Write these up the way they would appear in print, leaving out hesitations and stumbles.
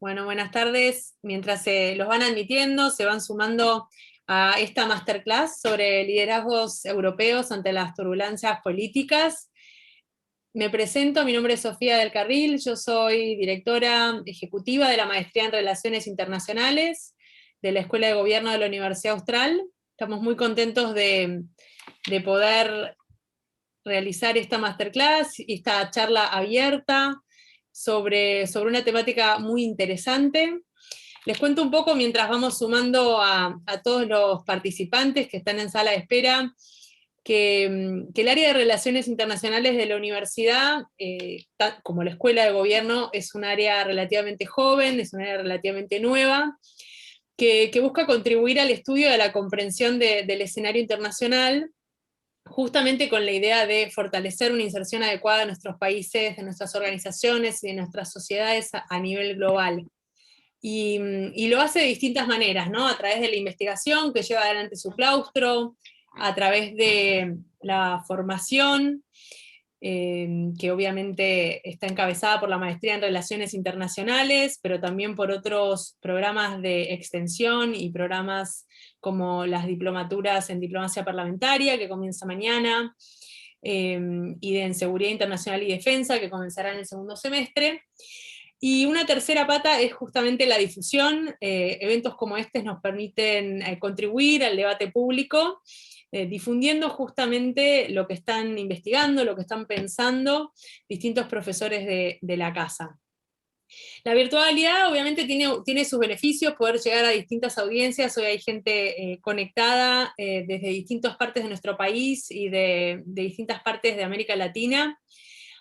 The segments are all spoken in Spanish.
Bueno, buenas tardes. Mientras se los van admitiendo, se van sumando a esta masterclass sobre liderazgos europeos ante las turbulencias políticas. Me presento, mi nombre es Sofía del Carril, yo soy directora ejecutiva de la Maestría en Relaciones Internacionales de la Escuela de Gobierno de la Universidad Austral. Estamos muy contentos de poder realizar esta masterclass, esta charla abierta sobre una temática muy interesante. Les cuento un poco mientras vamos sumando a todos los participantes que están en sala de espera, que el área de Relaciones Internacionales de la universidad, como la Escuela de Gobierno, es un área relativamente joven, es un área relativamente nueva, que busca contribuir al estudio de la comprensión del escenario internacional, justamente con la idea de fortalecer una inserción adecuada de nuestros países, de nuestras organizaciones y de nuestras sociedades a nivel global. Y lo hace de distintas maneras, ¿no? A través de la investigación que lleva adelante su claustro, a través de la formación, que obviamente está encabezada por la Maestría en Relaciones Internacionales, pero también por otros programas de extensión y programas como las diplomaturas en diplomacia parlamentaria, que comienza mañana, y en seguridad internacional y defensa, que comenzará en el segundo semestre. Y una tercera pata es justamente la difusión. Eventos como este nos permiten contribuir al debate público, difundiendo justamente lo que están investigando, lo que están pensando distintos profesores de la casa. La virtualidad obviamente tiene sus beneficios, poder llegar a distintas audiencias. Hoy hay gente conectada desde distintas partes de nuestro país y de distintas partes de América Latina.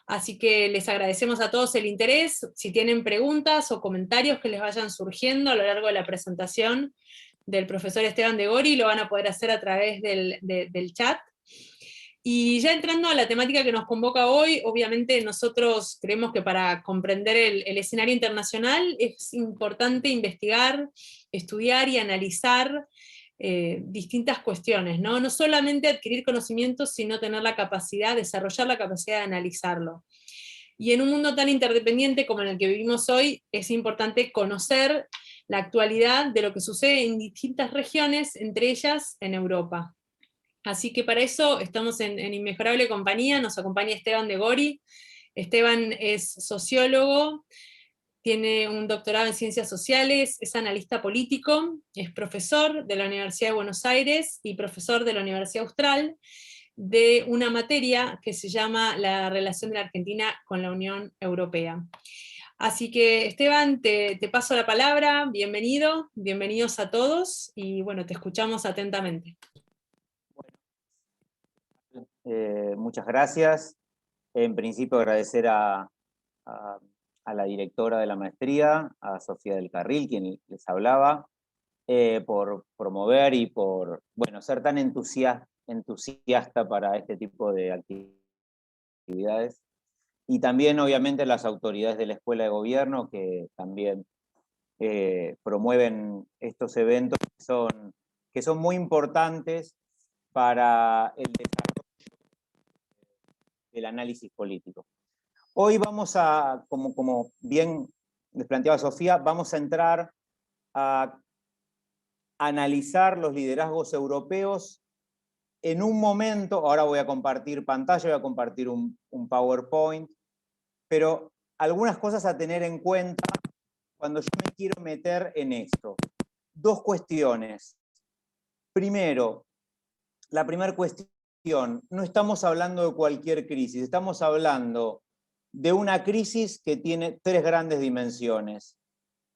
Así que les agradecemos a todos el interés. Si tienen preguntas o comentarios que les vayan surgiendo a lo largo de la presentación del profesor Esteban de Gori, lo van a poder hacer a través del chat. Y ya entrando a la temática que nos convoca hoy, obviamente nosotros creemos que para comprender el escenario internacional es importante investigar, estudiar y analizar distintas cuestiones, ¿no? No solamente adquirir conocimientos, sino tener la capacidad, desarrollar la capacidad de analizarlo. Y en un mundo tan interdependiente como en el que vivimos hoy, es importante conocer la actualidad de lo que sucede en distintas regiones, entre ellas en Europa. Así que para eso estamos en inmejorable compañía, nos acompaña Esteban de Gori. Esteban es sociólogo, tiene un doctorado en ciencias sociales, es analista político, es profesor de la Universidad de Buenos Aires y profesor de la Universidad Austral de una materia que se llama la relación de la Argentina con la Unión Europea. Así que Esteban, te paso la palabra, bienvenido, bienvenidos a todos, y bueno, te escuchamos atentamente. Muchas gracias. En principio agradecer a la directora de la maestría, a Sofía del Carril, quien les hablaba, por promover y por ser tan entusiasta para este tipo de actividades. Y también, obviamente, las autoridades de la Escuela de Gobierno, que también promueven estos eventos que son muy importantes para el desarrollo del análisis político. Hoy vamos a, como bien les planteaba Sofía, vamos a entrar a analizar los liderazgos europeos en un momento. Ahora voy a compartir pantalla, voy a compartir un PowerPoint, pero algunas cosas a tener en cuenta cuando yo me quiero meter en esto. Dos cuestiones. Primero, la primera cuestión, no estamos hablando de cualquier crisis, estamos hablando de una crisis que tiene tres grandes dimensiones: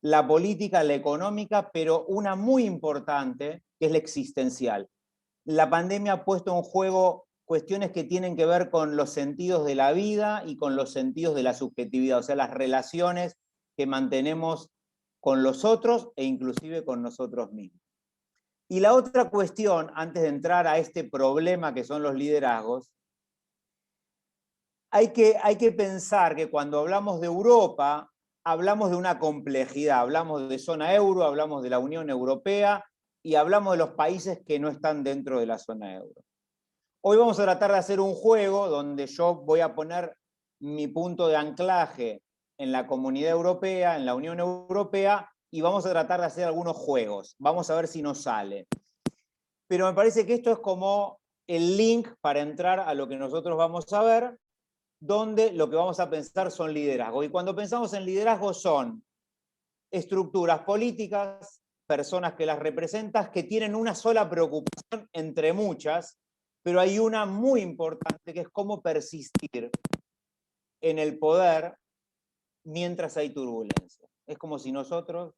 la política, la económica, pero una muy importante, que es la existencial. La pandemia ha puesto en juego cuestiones que tienen que ver con los sentidos de la vida y con los sentidos de la subjetividad, o sea, las relaciones que mantenemos con los otros e inclusive con nosotros mismos. Y la otra cuestión, antes de entrar a este problema que son los liderazgos, hay que pensar que cuando hablamos de Europa, hablamos de una complejidad, hablamos de zona euro, hablamos de la Unión Europea y hablamos de los países que no están dentro de la zona euro. Hoy vamos a tratar de hacer un juego donde yo voy a poner mi punto de anclaje en la Comunidad Europea, en la Unión Europea, y vamos a tratar de hacer algunos juegos. Vamos a ver si nos sale. Pero me parece que esto es como el link para entrar a lo que nosotros vamos a ver, donde lo que vamos a pensar son liderazgos. Y cuando pensamos en liderazgo son estructuras políticas, personas que las representan, que tienen una sola preocupación entre muchas, pero hay una muy importante que es cómo persistir en el poder mientras hay turbulencia. Es como si nosotros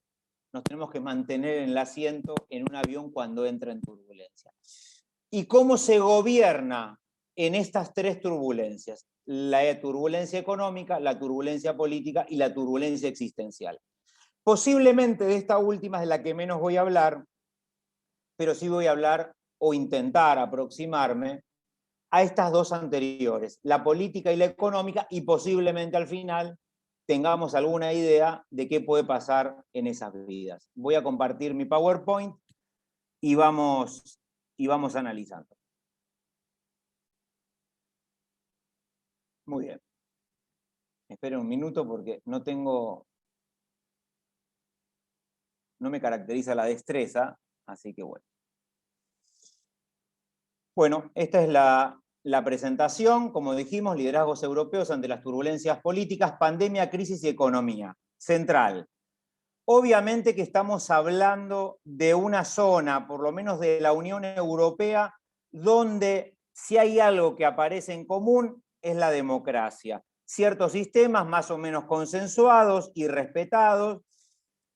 nos tenemos que mantener en el asiento en un avión cuando entra en turbulencia. ¿Y cómo se gobierna en estas tres turbulencias? La turbulencia económica, la turbulencia política y la turbulencia existencial. Posiblemente de esta última es de la que menos voy a hablar, pero sí voy a hablar o intentar aproximarme a estas dos anteriores, la política y la económica, y posiblemente al final tengamos alguna idea de qué puede pasar en esas vidas. Voy a compartir mi PowerPoint y vamos analizando. Muy bien. Esperen un minuto porque no me caracteriza la destreza, así que bueno. Bueno, esta es la presentación, como dijimos, liderazgos europeos ante las turbulencias políticas, pandemia, crisis y economía. Central. Obviamente que estamos hablando de una zona, por lo menos de la Unión Europea, donde si hay algo que aparece en común es la democracia. Ciertos sistemas más o menos consensuados y respetados,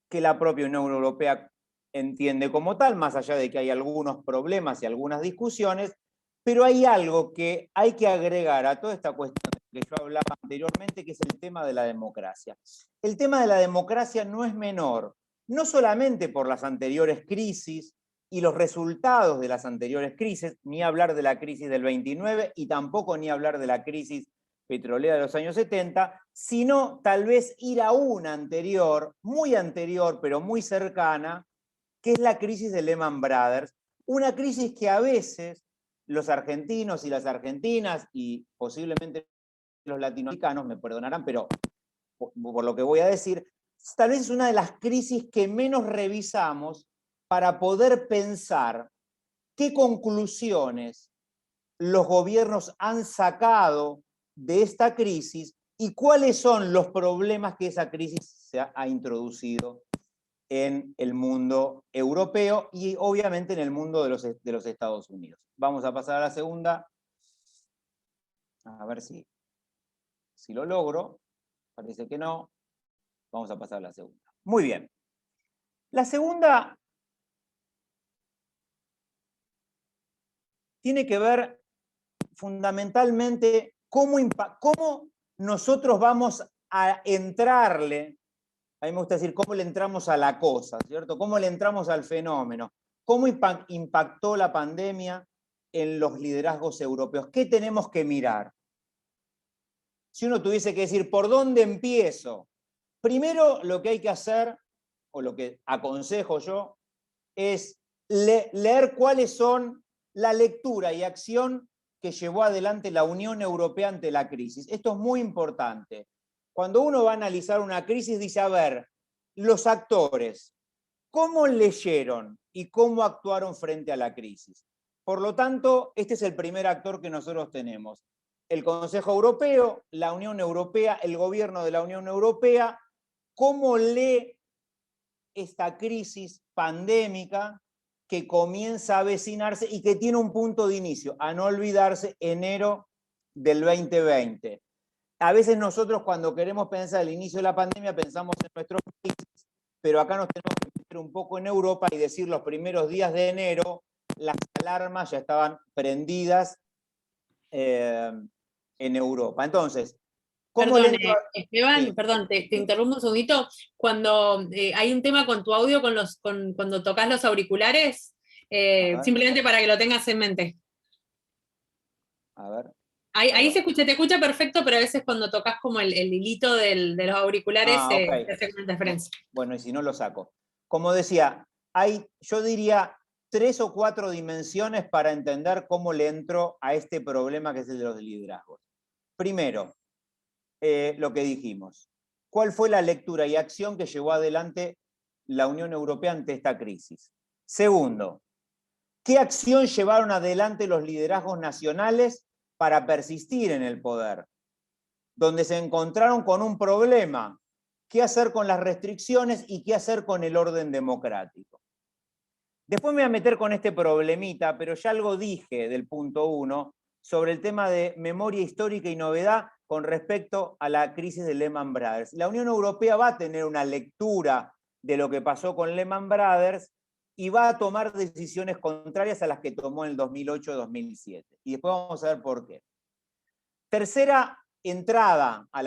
que la propia Unión Europea entiende como tal, más allá de que hay algunos problemas y algunas discusiones, pero hay algo que hay que agregar a toda esta cuestión que yo hablaba anteriormente, que es el tema de la democracia. El tema de la democracia no es menor, no solamente por las anteriores crisis y los resultados de las anteriores crisis, ni hablar de la crisis del 29 y tampoco ni hablar de la crisis petrolera de los años 70, sino tal vez ir a una anterior, pero muy cercana, que es la crisis de Lehman Brothers, una crisis que a veces los argentinos y las argentinas, y posiblemente los latinoamericanos, me perdonarán, pero por lo que voy a decir, tal vez es una de las crisis que menos revisamos para poder pensar qué conclusiones los gobiernos han sacado de esta crisis y cuáles son los problemas que esa crisis se ha introducido en el mundo europeo y obviamente en el mundo de los Estados Unidos. Vamos a pasar a la segunda. A ver si lo logro. Parece que no. Vamos a pasar a la segunda. Muy bien. La segunda tiene que ver fundamentalmente cómo nosotros vamos a entrarle, a mí me gusta decir cómo le entramos a la cosa, ¿cierto? Cómo le entramos al fenómeno, cómo impactó la pandemia en los liderazgos europeos. ¿Qué tenemos que mirar? Si uno tuviese que decir, ¿por dónde empiezo? Primero lo que hay que hacer, o lo que aconsejo yo, es leer cuáles son la lectura y acción que llevó adelante la Unión Europea ante la crisis. Esto es muy importante. Cuando uno va a analizar una crisis, dice, a ver, los actores, ¿cómo leyeron y cómo actuaron frente a la crisis? Por lo tanto, este es el primer actor que nosotros tenemos. El Consejo Europeo, la Unión Europea, el gobierno de la Unión Europea, ¿cómo lee esta crisis pandémica que comienza a avecinarse y que tiene un punto de inicio, a no olvidarse, enero del 2020? A veces nosotros cuando queremos pensar el inicio de la pandemia pensamos en nuestros países, pero acá nos tenemos que meter un poco en Europa y decir los primeros días de enero las alarmas ya estaban prendidas en Europa. Entonces, ¿cómo Perdón, Esteban, sí, perdón, te sí. interrumpo un segundito. Cuando hay un tema con tu audio, cuando tocas los auriculares, simplemente para que lo tengas en mente. A ver. Ahí te escucha perfecto, pero a veces cuando tocas como el hilito de los auriculares, Ok. te hace una interferencia. Bueno, y si no lo saco. Como decía, yo diría 3 o 4 dimensiones para entender cómo le entro a este problema que es el de los liderazgos. Primero, lo que dijimos. ¿Cuál fue la lectura y acción que llevó adelante la Unión Europea ante esta crisis? Segundo, ¿qué acción llevaron adelante los liderazgos nacionales para persistir en el poder? Donde se encontraron con un problema, ¿qué hacer con las restricciones y qué hacer con el orden democrático? Después me voy a meter con este problemita, pero ya algo dije del punto 1 sobre el tema de memoria histórica y novedad con respecto a la crisis de Lehman Brothers. La Unión Europea va a tener una lectura de lo que pasó con Lehman Brothers y va a tomar decisiones contrarias a las que tomó en el 2008-2007. Y después vamos a ver por qué. Tercera entrada a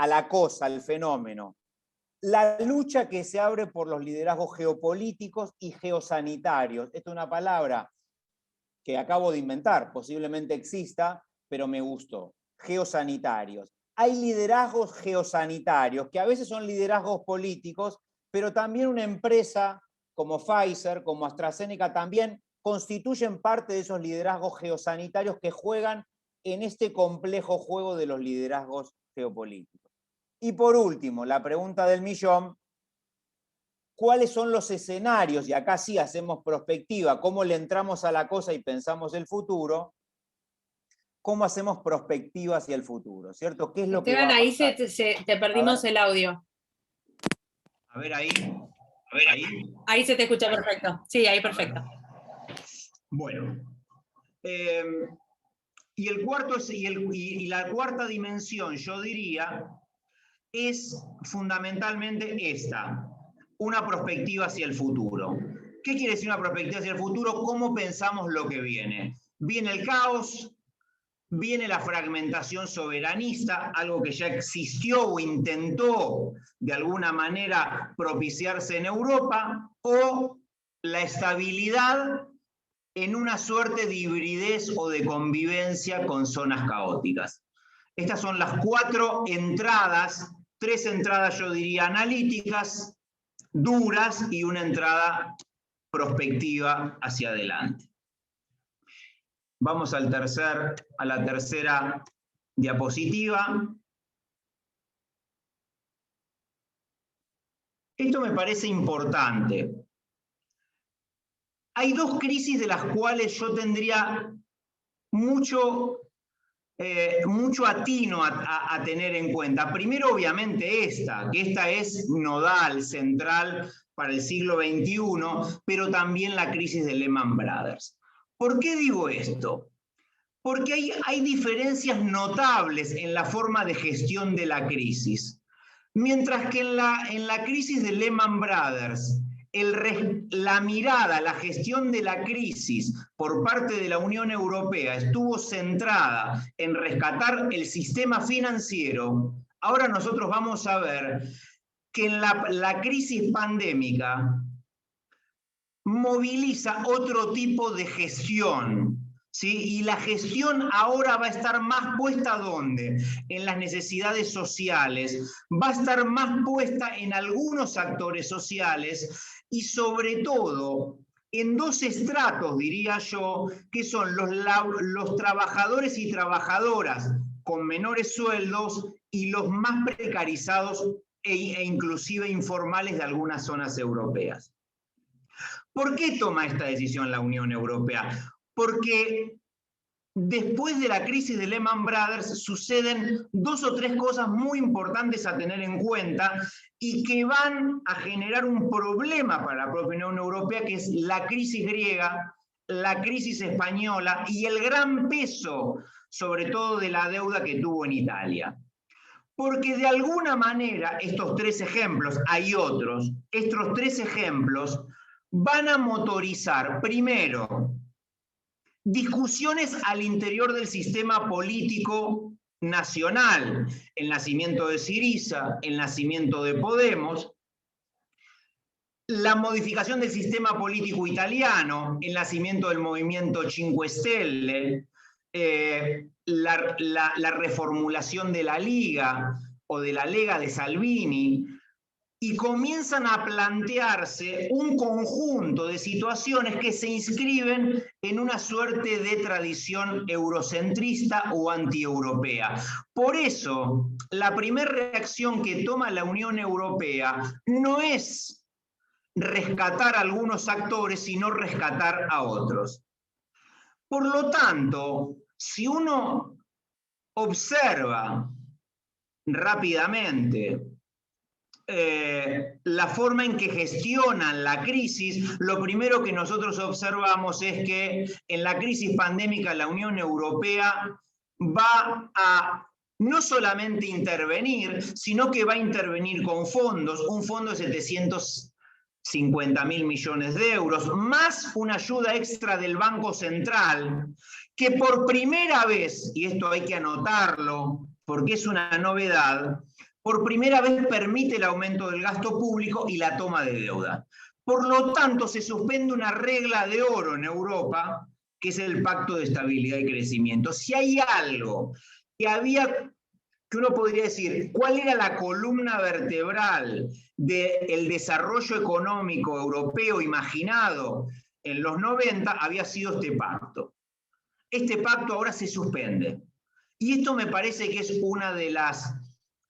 la cosa, al fenómeno. La lucha que se abre por los liderazgos geopolíticos y geosanitarios. Esta es una palabra que acabo de inventar, posiblemente exista, pero me gustó. Geosanitarios. Hay liderazgos geosanitarios, que a veces son liderazgos políticos, pero también una empresa como Pfizer, como AstraZeneca, también constituyen parte de esos liderazgos geosanitarios que juegan en este complejo juego de los liderazgos geopolíticos. Y por último, la pregunta del millón: ¿cuáles son los escenarios? Y acá sí hacemos prospectiva, ¿cómo le entramos a la cosa y pensamos el futuro? ¿Cómo hacemos prospectiva hacia el futuro? ¿Cierto? ¿Qué es lo que va a Esteban, pasar? ahí te perdimos el audio. A ver ahí. Ahí se te escucha perfecto. Sí, ahí perfecto. Bueno. Y la cuarta dimensión, yo diría, es fundamentalmente esta, una perspectiva hacia el futuro. ¿Qué quiere decir una perspectiva hacia el futuro? ¿Cómo pensamos lo que viene? Viene el caos, viene la fragmentación soberanista, algo que ya existió o intentó de alguna manera propiciarse en Europa, o la estabilidad en una suerte de hibridez o de convivencia con zonas caóticas. Estas son las 4 entradas, 3 entradas yo diría analíticas, duras, y una entrada prospectiva hacia adelante. Vamos a la tercera diapositiva. Esto me parece importante. Hay 2 crisis de las cuales yo tendría mucho atino a tener en cuenta. Primero, obviamente, que esta es nodal, central para el siglo XXI, pero también la crisis de Lehman Brothers. ¿Por qué digo esto? Porque hay diferencias notables en la forma de gestión de la crisis. Mientras que en la crisis de Lehman Brothers, la mirada, la gestión de la crisis por parte de la Unión Europea estuvo centrada en rescatar el sistema financiero, ahora nosotros vamos a ver que en la crisis pandémica moviliza otro tipo de gestión, ¿sí? Y la gestión ahora va a estar más puesta ¿dónde? En las necesidades sociales, va a estar más puesta en algunos actores sociales y sobre todo en 2 estratos, diría yo, que son los trabajadores y trabajadoras con menores sueldos y los más precarizados e inclusive informales de algunas zonas europeas. ¿Por qué toma esta decisión la Unión Europea? Porque después de la crisis de Lehman Brothers suceden 2 o 3 cosas muy importantes a tener en cuenta y que van a generar un problema para la propia Unión Europea, que es la crisis griega, la crisis española y el gran peso, sobre todo de la deuda que tuvo en Italia. Porque de alguna manera estos 3 ejemplos, hay otros, estos 3 ejemplos van a motorizar, primero, discusiones al interior del sistema político nacional, el nacimiento de Syriza, el nacimiento de Podemos, la modificación del sistema político italiano, el nacimiento del movimiento Cinque Stelle, la reformulación de la Liga o de la Lega de Salvini, y comienzan a plantearse un conjunto de situaciones que se inscriben en una suerte de tradición eurocentrista o antieuropea. Por eso, la primera reacción que toma la Unión Europea no es rescatar a algunos actores, sino rescatar a otros. Por lo tanto, si uno observa rápidamente la forma en que gestionan la crisis, lo primero que nosotros observamos es que en la crisis pandémica la Unión Europea va a no solamente intervenir, sino que va a intervenir con fondos, un fondo de 750.000 millones de euros, más una ayuda extra del Banco Central, que por primera vez, y esto hay que anotarlo porque es una novedad, por primera vez permite el aumento del gasto público y la toma de deuda. Por lo tanto, se suspende una regla de oro en Europa, que es el Pacto de Estabilidad y Crecimiento. Si hay algo que uno podría decir, ¿cuál era la columna vertebral del desarrollo económico europeo imaginado en los 90? Había sido este pacto. Este pacto ahora se suspende. Y esto me parece que es una de las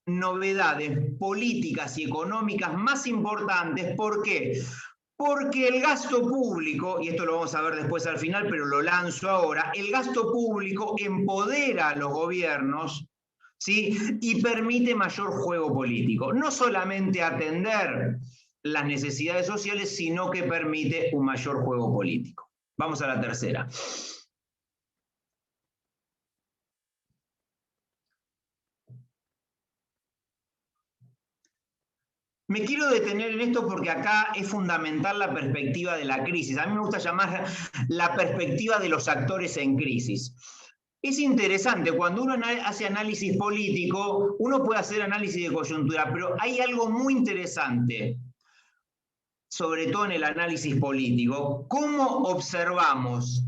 novedades políticas y económicas más importantes. ¿Por qué? Porque el gasto público, y esto lo vamos a ver después al final, pero lo lanzo ahora, el gasto público empodera a los gobiernos, ¿sí? Y permite mayor juego político. No solamente atender las necesidades sociales, sino que permite un mayor juego político. Vamos a la tercera. Me quiero detener en esto porque acá es fundamental la perspectiva de la crisis. A mí me gusta llamar la perspectiva de los actores en crisis. Es interesante, cuando uno hace análisis político, uno puede hacer análisis de coyuntura, pero hay algo muy interesante, sobre todo en el análisis político, cómo observamos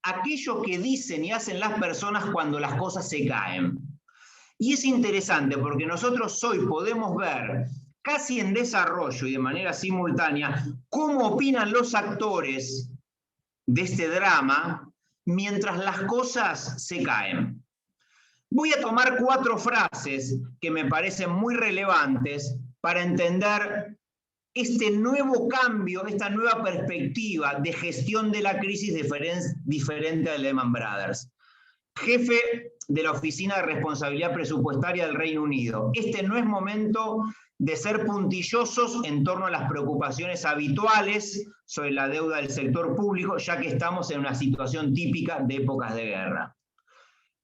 aquello que dicen y hacen las personas cuando las cosas se caen. Y es interesante porque nosotros hoy podemos ver casi en desarrollo y de manera simultánea cómo opinan los actores de este drama mientras las cosas se caen. Voy a tomar 4 frases que me parecen muy relevantes para entender este nuevo cambio, esta nueva perspectiva de gestión de la crisis diferente a Lehman Brothers. Jefe de la Oficina de Responsabilidad Presupuestaria del Reino Unido. Este no es momento de ser puntillosos en torno a las preocupaciones habituales sobre la deuda del sector público, ya que estamos en una situación típica de épocas de guerra.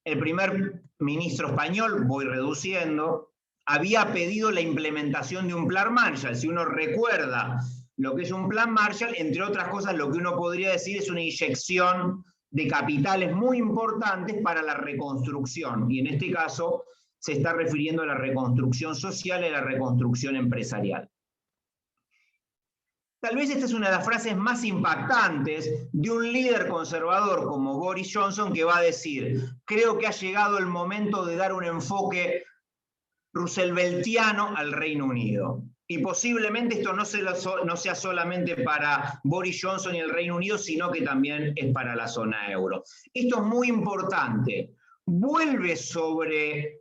El primer ministro español, voy reduciendo, había pedido la implementación de un plan Marshall. Si uno recuerda lo que es un plan Marshall, entre otras cosas, lo que uno podría decir es una inyección de capitales muy importantes para la reconstrucción, y en este caso se está refiriendo a la reconstrucción social y a la reconstrucción empresarial. Tal vez esta es una de las frases más impactantes de un líder conservador como Boris Johnson, que va a decir: creo que ha llegado el momento de dar un enfoque rooseveltiano al Reino Unido. Y posiblemente esto no sea solamente para Boris Johnson y el Reino Unido, sino que también es para la zona euro. Esto es muy importante. Vuelve sobre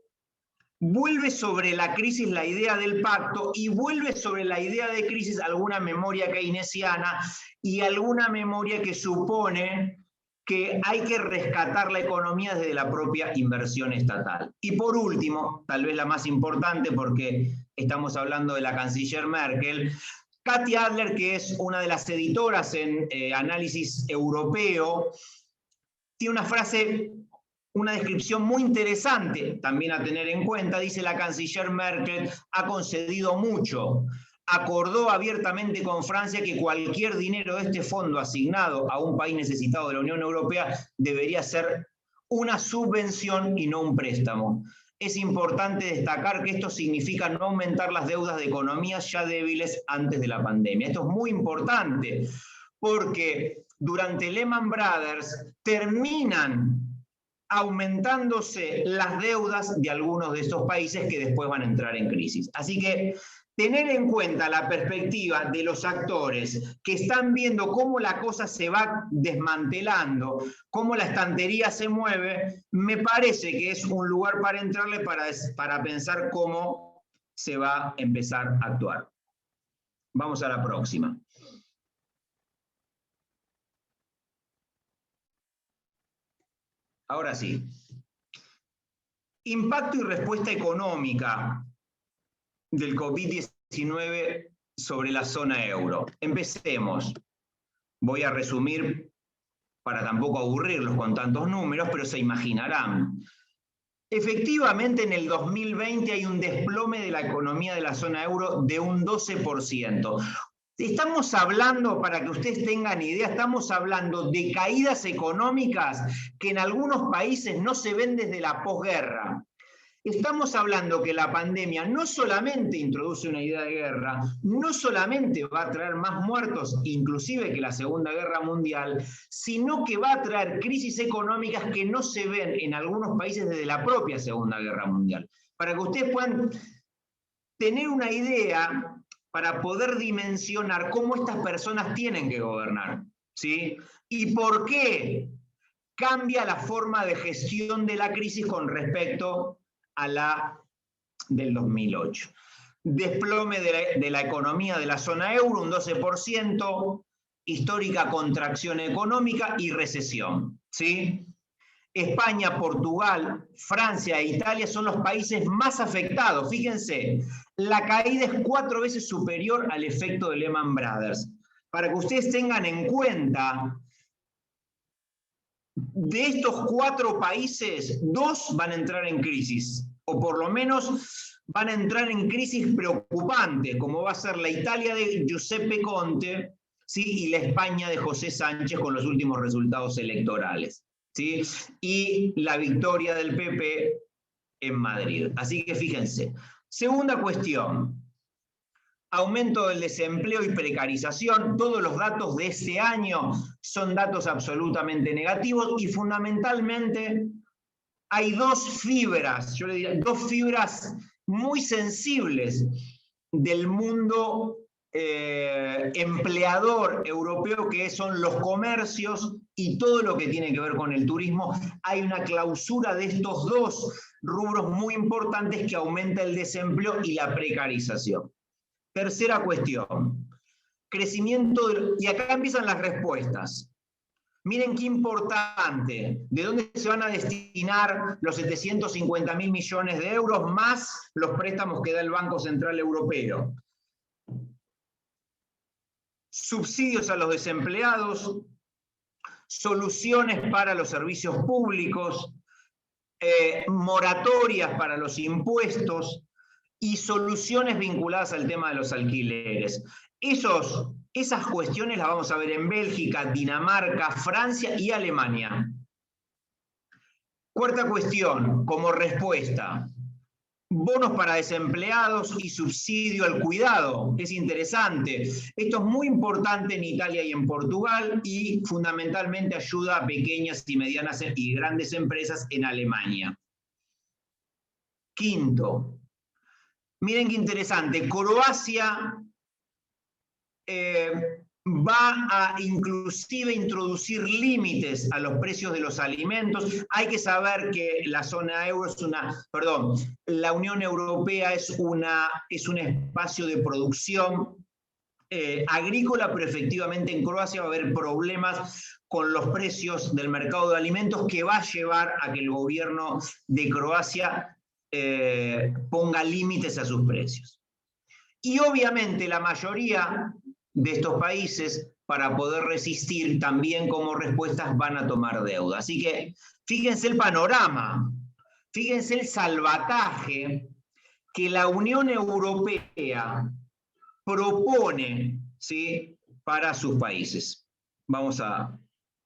la crisis la idea del pacto y vuelve sobre la idea de crisis alguna memoria keynesiana y alguna memoria que supone que hay que rescatar la economía desde la propia inversión estatal. Y por último, tal vez la más importante porque estamos hablando de la canciller Merkel, Katy Adler, que es una de las editoras en Análisis Europeo, tiene una frase, una descripción muy interesante también a tener en cuenta. Dice: la canciller Merkel ha concedido mucho. Acordó abiertamente con Francia que cualquier dinero de este fondo asignado a un país necesitado de la Unión Europea debería ser una subvención y no un préstamo. Es importante destacar que esto significa no aumentar las deudas de economías ya débiles antes de la pandemia. Esto es muy importante porque durante Lehman Brothers terminan aumentándose las deudas de algunos de estos países que después van a entrar en crisis. Así que tener en cuenta la perspectiva de los actores que están viendo cómo la cosa se va desmantelando, cómo la estantería se mueve, me parece que es un lugar para entrarle para pensar cómo se va a empezar a actuar. Vamos a la próxima. Ahora sí. Impacto y respuesta económica del COVID-19 sobre la zona euro. Empecemos. Voy a resumir para tampoco aburrirlos con tantos números, pero se imaginarán. Efectivamente, en el 2020 hay un desplome de la economía de la zona euro de un 12%. Estamos hablando, para que ustedes tengan idea, estamos hablando de caídas económicas que en algunos países no se ven desde la posguerra. Estamos hablando que la pandemia no solamente introduce una idea de guerra, no solamente va a traer más muertos, inclusive que la Segunda Guerra Mundial, sino que va a traer crisis económicas que no se ven en algunos países desde la propia Segunda Guerra Mundial. Para que ustedes puedan tener una idea para poder dimensionar cómo estas personas tienen que gobernar, ¿sí? Y por qué cambia la forma de gestión de la crisis con respecto a la del 2008. Desplome de la economía de la zona euro, un 12%, histórica contracción económica y recesión, ¿sí? España, Portugal, Francia e Italia son los países más afectados. Fíjense, la caída es 4 veces superior al efecto de Lehman Brothers. Para que ustedes tengan en cuenta, de estos 4 países, 2 van a entrar en crisis, o por lo menos van a entrar en crisis preocupantes, como va a ser la Italia de Giuseppe Conte, ¿sí? Y la España de José Sánchez con los últimos resultados electorales, ¿sí? Y la victoria del PP en Madrid. Así que fíjense. Segunda cuestión. Aumento del desempleo y precarización. Todos los datos de este año son datos absolutamente negativos y fundamentalmente hay 2 fibras, yo le diría 2 fibras muy sensibles del mundo empleador europeo, que son los comercios y todo lo que tiene que ver con el turismo. Hay una clausura de estos 2 rubros muy importantes que aumenta el desempleo y la precarización. Tercera cuestión, crecimiento, y acá empiezan las respuestas. Miren qué importante, ¿de dónde se van a destinar los 750.000 millones de euros más los préstamos que da el Banco Central Europeo? Subsidios a los desempleados, soluciones para los servicios públicos, moratorias para los impuestos y soluciones vinculadas al tema de los alquileres. Esas cuestiones las vamos a ver en Bélgica, Dinamarca, Francia y Alemania. Cuarta cuestión, como respuesta, bonos para desempleados y subsidio al cuidado. Es interesante. Esto es muy importante en Italia y en Portugal y fundamentalmente ayuda a pequeñas y medianas y grandes empresas en Alemania. Quinto, miren qué interesante, Croacia va a inclusive introducir límites a los precios de los alimentos. Hay que saber que la zona euro es la Unión Europea es un espacio de producción agrícola, pero efectivamente en Croacia va a haber problemas con los precios del mercado de alimentos que va a llevar a que el gobierno de Croacia ponga límites a sus precios. Y obviamente la mayoría de estos países, para poder resistir, también como respuestas van a tomar deuda. Así que fíjense el panorama, fíjense el salvataje que la Unión Europea propone, ¿sí?, para sus países. Vamos a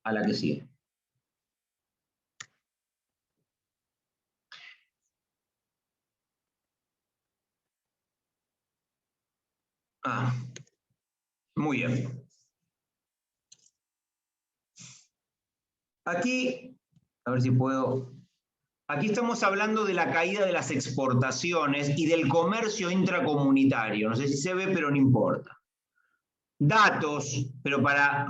la que sigue. Muy bien. Aquí, a ver si puedo Aquí estamos hablando de la caída de las exportaciones y del comercio intracomunitario. No sé si se ve, pero no importa. Datos, pero para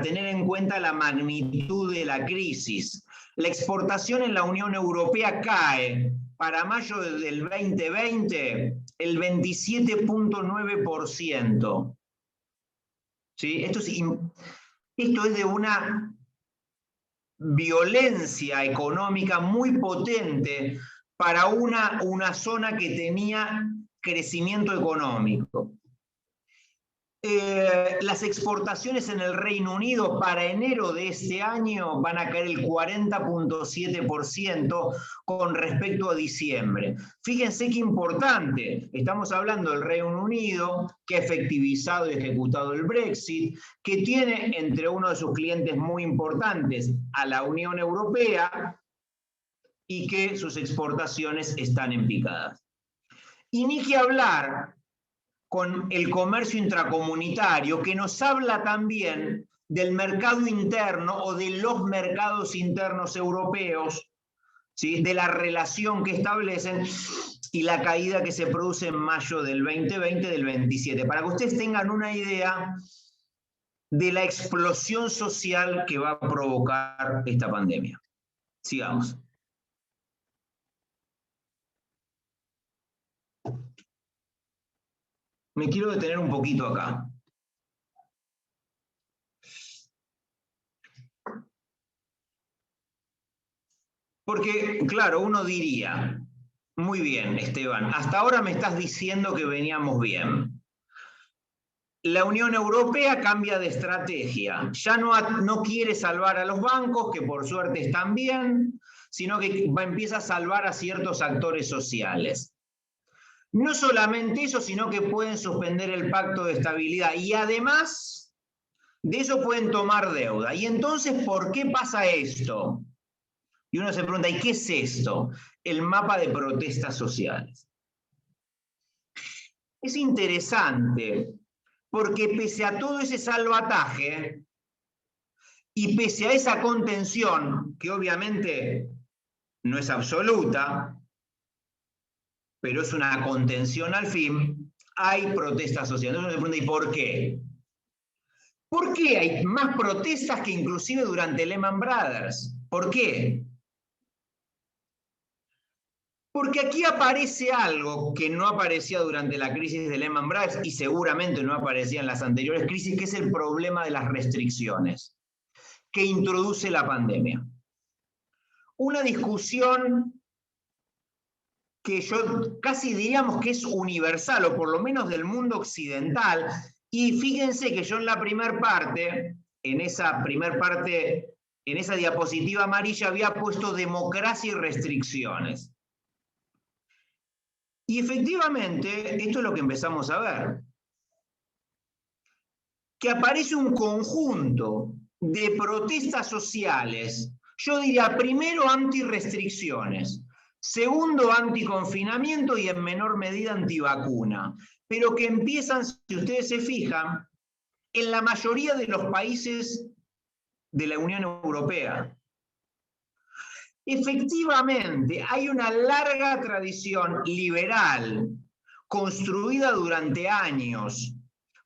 tener en cuenta la magnitud de la crisis. La exportación en la Unión Europea cae para mayo del 2020 el 27,9%. ¿Sí? Esto es de una violencia económica muy potente para una zona que tenía crecimiento económico. Las exportaciones en el Reino Unido para enero de este año van a caer el 40,7% con respecto a diciembre. Fíjense qué importante, estamos hablando del Reino Unido, que ha efectivizado y ejecutado el Brexit, que tiene entre uno de sus clientes muy importantes a la Unión Europea y que sus exportaciones están en picadas. Y ni que hablar con el comercio intracomunitario, que nos habla también del mercado interno o de los mercados internos europeos, ¿sí? De la relación que establecen y la caída que se produce en mayo del 2020, del 27, para que ustedes tengan una idea de la explosión social que va a provocar esta pandemia. Sigamos. Me quiero detener un poquito acá. Porque, claro, uno diría, muy bien, Esteban, hasta ahora me estás diciendo que veníamos bien. La Unión Europea cambia de estrategia. Ya no quiere salvar a los bancos, que por suerte están bien, sino que empieza a salvar a ciertos actores sociales. No solamente eso, sino que pueden suspender el pacto de estabilidad y además de eso pueden tomar deuda. Y entonces, ¿por qué pasa esto? Y uno se pregunta, ¿y qué es esto? El mapa de protestas sociales. Es interesante porque pese a todo ese salvataje y pese a esa contención, que obviamente no es absoluta, pero es una contención al fin, hay protestas sociales. Entonces uno se pregunta, ¿y por qué? ¿Por qué hay más protestas que inclusive durante Lehman Brothers? ¿Por qué? Porque aquí aparece algo que no aparecía durante la crisis de Lehman Brothers y seguramente no aparecía en las anteriores crisis, que es el problema de las restricciones que introduce la pandemia. Una discusión que yo casi diríamos que es universal, o por lo menos del mundo occidental, y fíjense que yo en la primera parte, en esa diapositiva amarilla, había puesto democracia y restricciones. Y efectivamente, esto es lo que empezamos a ver. Que aparece un conjunto de protestas sociales, yo diría primero antirrestricciones, segundo anticonfinamiento y en menor medida antivacuna, pero que empiezan, si ustedes se fijan, en la mayoría de los países de la Unión Europea. Efectivamente, hay una larga tradición liberal construida durante años,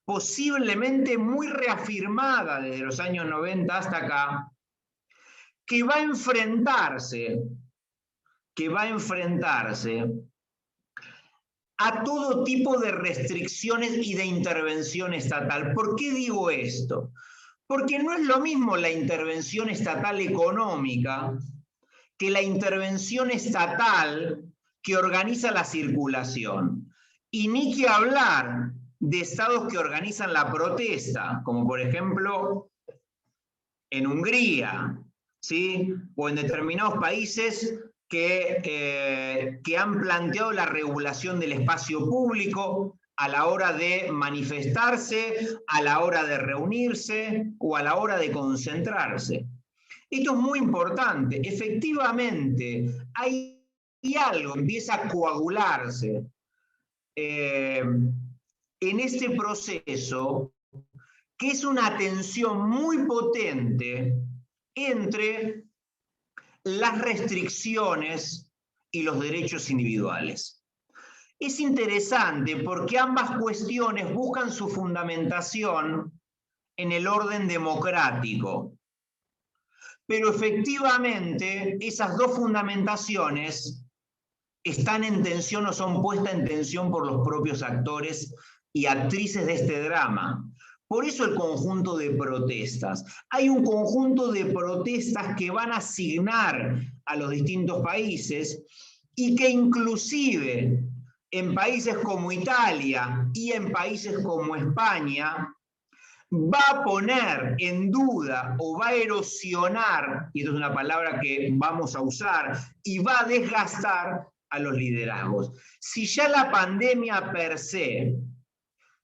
posiblemente muy reafirmada desde los años 90 hasta acá, que va a enfrentarse a todo tipo de restricciones y de intervención estatal. ¿Por qué digo esto? Porque no es lo mismo la intervención estatal económica que la intervención estatal que organiza la circulación. Y ni que hablar de estados que organizan la protesta, como por ejemplo en Hungría, ¿sí? O en determinados países que han planteado la regulación del espacio público a la hora de manifestarse, a la hora de reunirse o a la hora de concentrarse. Esto es muy importante. Efectivamente, hay algo que empieza a coagularse en este proceso, que es una tensión muy potente entre las restricciones y los derechos individuales. Es interesante porque ambas cuestiones buscan su fundamentación en el orden democrático. Pero efectivamente, esas dos fundamentaciones están en tensión o son puestas en tensión por los propios actores y actrices de este drama. Por eso el conjunto de protestas. Hay un conjunto de protestas que van a asignar a los distintos países y que inclusive en países como Italia y en países como España va a poner en duda o va a erosionar, y esto es una palabra que vamos a usar, y va a desgastar a los liderazgos. Si ya la pandemia per se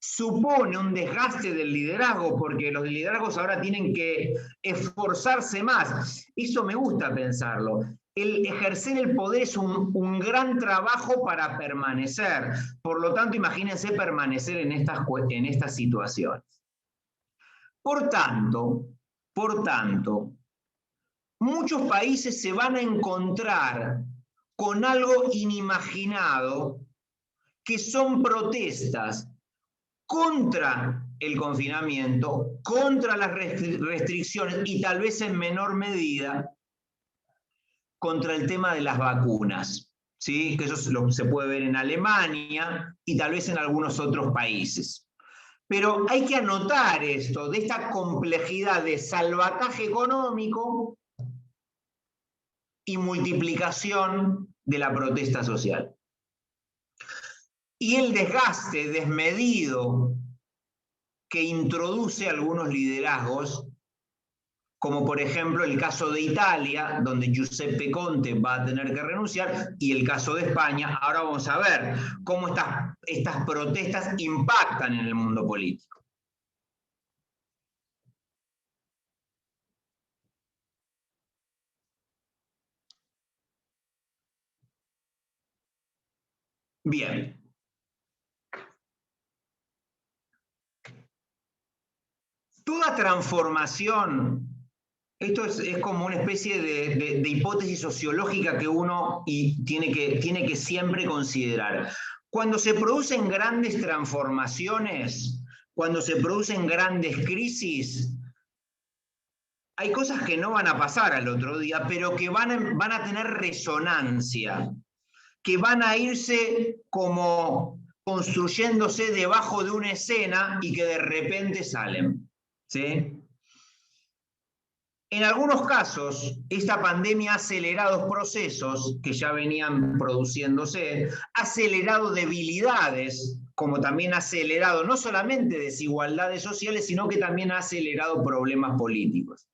supone un desgaste del liderazgo, porque los liderazgos ahora tienen que esforzarse más, eso me gusta pensarlo. El ejercer el poder es un gran trabajo para permanecer. Por lo tanto, imagínense permanecer en estas situaciones. Por tanto, muchos países se van a encontrar con algo inimaginado, que son protestas contra el confinamiento, contra las restricciones y tal vez en menor medida contra el tema de las vacunas, ¿sí? Que eso se puede ver en Alemania y tal vez en algunos otros países. Pero hay que anotar esto, de esta complejidad de salvataje económico y multiplicación de la protesta social. Y el desgaste desmedido que introduce algunos liderazgos, como por ejemplo el caso de Italia, donde Giuseppe Conte va a tener que renunciar, y el caso de España. Ahora vamos a ver cómo estas protestas impactan en el mundo político. Bien. Toda transformación, esto es como una especie de hipótesis sociológica que uno tiene que siempre considerar. Cuando se producen grandes transformaciones, cuando se producen grandes crisis, hay cosas que no van a pasar al otro día, pero que van a tener resonancia, que van a irse como construyéndose debajo de una escena y que de repente salen. ¿Sí? En algunos casos, esta pandemia ha acelerado procesos que ya venían produciéndose, ha acelerado debilidades, como también ha acelerado no solamente desigualdades sociales, sino que también ha acelerado problemas políticos.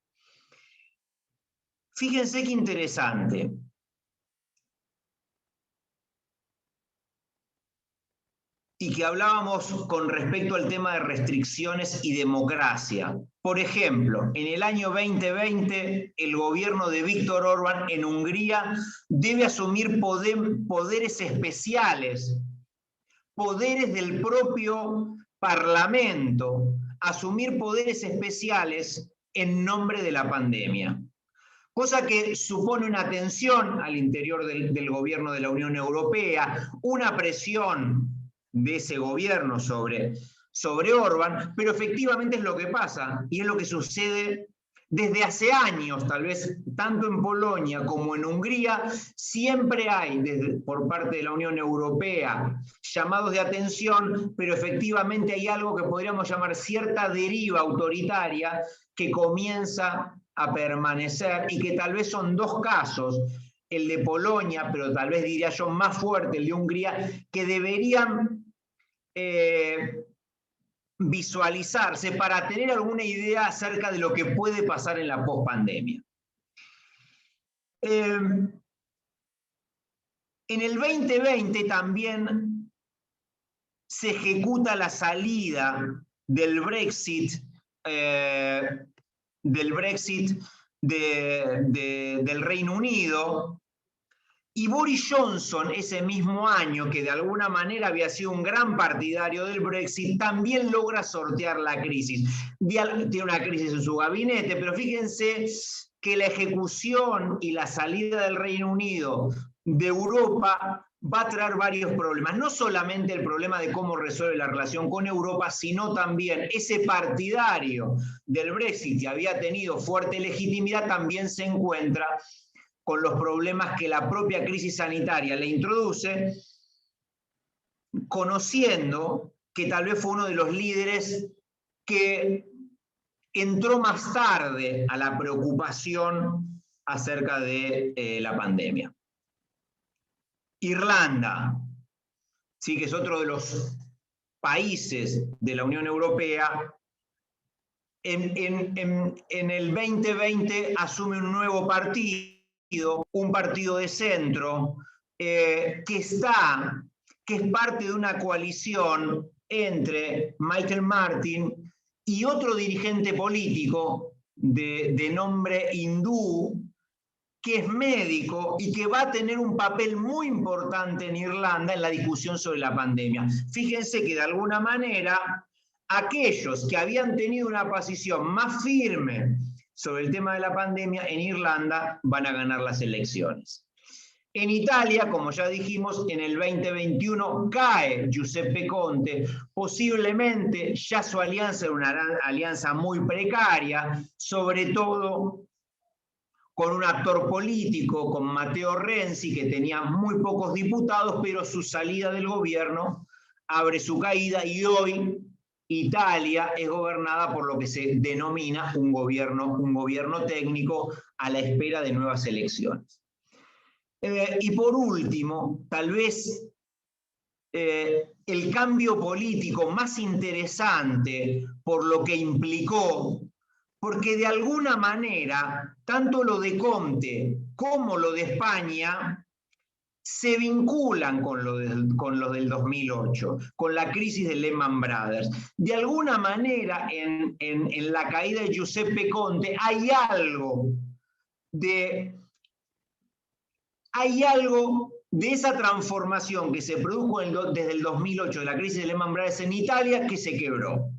Fíjense qué interesante. Y que hablábamos con respecto al tema de restricciones y democracia. Por ejemplo, en el año 2020, el gobierno de Víktor Orbán en Hungría debe asumir poderes especiales, poderes del propio Parlamento, asumir poderes especiales en nombre de la pandemia. Cosa que supone una tensión al interior del gobierno de la Unión Europea, una presión de ese gobierno sobre Orbán, pero efectivamente es lo que pasa y es lo que sucede desde hace años, tal vez tanto en Polonia como en Hungría. Siempre hay por parte de la Unión Europea llamados de atención, pero efectivamente hay algo que podríamos llamar cierta deriva autoritaria que comienza a permanecer y que tal vez son dos casos, el de Polonia, pero tal vez diría yo más fuerte el de Hungría, que deberían visualizarse para tener alguna idea acerca de lo que puede pasar en la pospandemia. En el 2020 también se ejecuta la salida del Brexit, del Reino Unido. Y Boris Johnson, ese mismo año, que de alguna manera había sido un gran partidario del Brexit, también logra sortear la crisis. Tiene una crisis en su gabinete, pero fíjense que la ejecución y la salida del Reino Unido de Europa va a traer varios problemas. No solamente el problema de cómo resuelve la relación con Europa, sino también ese partidario del Brexit que había tenido fuerte legitimidad también se encuentra con los problemas que la propia crisis sanitaria le introduce, conociendo que tal vez fue uno de los líderes que entró más tarde a la preocupación acerca de la pandemia. Irlanda, sí, que es otro de los países de la Unión Europea, en el 2020 asume un nuevo partido, un partido de centro, que es parte de una coalición entre Michael Martin y otro dirigente político de nombre hindú, que es médico y que va a tener un papel muy importante en Irlanda en la discusión sobre la pandemia. Fíjense que de alguna manera aquellos que habían tenido una posición más firme sobre el tema de la pandemia en Irlanda van a ganar las elecciones. En Italia, como ya dijimos, en el 2021 cae Giuseppe Conte, posiblemente ya su alianza era una alianza muy precaria, sobre todo con un actor político, con Matteo Renzi, que tenía muy pocos diputados, pero su salida del gobierno abre su caída y hoy Italia es gobernada por lo que se denomina un gobierno técnico a la espera de nuevas elecciones. Y por último, tal vez el cambio político más interesante por lo que implicó, porque de alguna manera, tanto lo de Conte como lo de España se vinculan con lo del 2008, con la crisis de Lehman Brothers. De alguna manera, en la caída de Giuseppe Conte hay algo de esa transformación que se produjo desde el 2008, de la crisis de Lehman Brothers en Italia, que se quebró.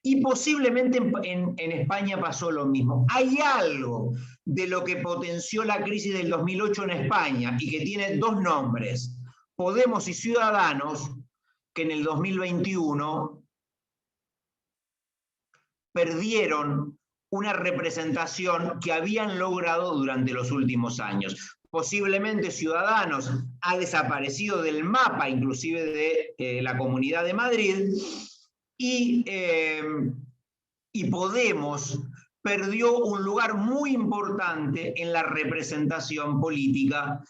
Y posiblemente en España pasó lo mismo. Hay algo de lo que potenció la crisis del 2008 en España y que tiene dos nombres, Podemos y Ciudadanos, que en el 2021 perdieron una representación que habían logrado durante los últimos años. Posiblemente Ciudadanos ha desaparecido del mapa, inclusive de la Comunidad de Madrid, y Podemos perdió un lugar muy importante en la representación política,